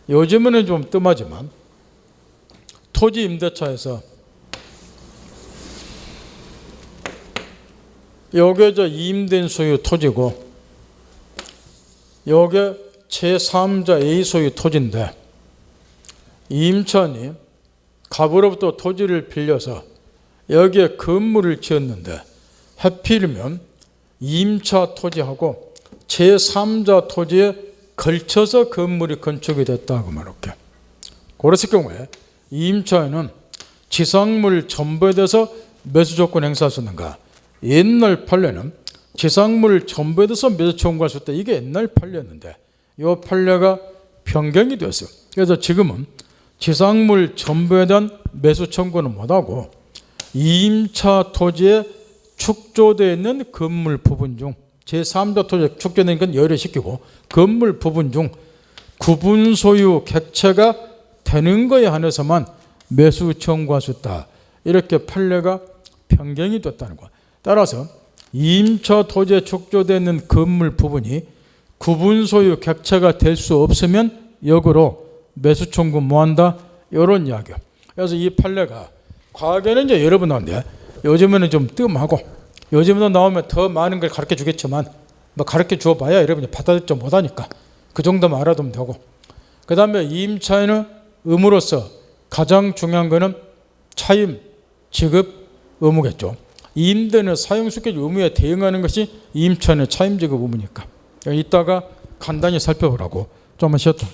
요즘에는 좀 뜸하지만 토지 임대차에서 요게 저 임대인 소유 토지고 요게 제3자 A 소유 토지인데 임차인이 갑으로부터 토지를 빌려서 여기에 건물을 지었는데 하필이면 임차 토지하고 제3자 토지에 걸쳐서 건물이 건축이 됐다고 말할게. 그랬을 경우에 임차인은 지상물 전부에 대해서 매수 조건 행사할 수 있는가? 옛날 판례는 지상물 전부에 대해서 매수 청구할 수 있다. 이게 옛날 판례였는데 이 판례가 변경이 됐어요. 그래서 지금은 지상물 전부에 대한 매수 청구는 못하고 임차 토지에 축조되어 있는 건물 부분 중 제3자 토지에 축조되는 건 열애시키고 건물 부분 중 구분 소유 객체가 되는 거에 한해서만 매수 청구할 수 있다. 이렇게 판례가 변경이 됐다는 거야. 따라서 임차 토지에 축조되어 있는 건물 부분이 구분 소유 객체가 될 수 없으면 역으로 매수 청구 못한다. 이런 이야기야. 그래서 이 판례가 과거에는 이제 여러 번 나왔는데 요즘에는 좀 뜸하고 요즘에도 나오면 더 많은 걸 가르쳐 주겠지만 뭐 가르쳐 줘 봐야 여러분이 받아들지 못하니까 그 정도만 알아두면 되고 그 다음에 임차인의 의무로서 가장 중요한 거는 차임 지급 의무겠죠. 임대인의 사용수익 의무에 대응하는 것이 임차인의 차임 지급 의무니까 이따가 간단히 살펴보라고. 좀만 쉬었다.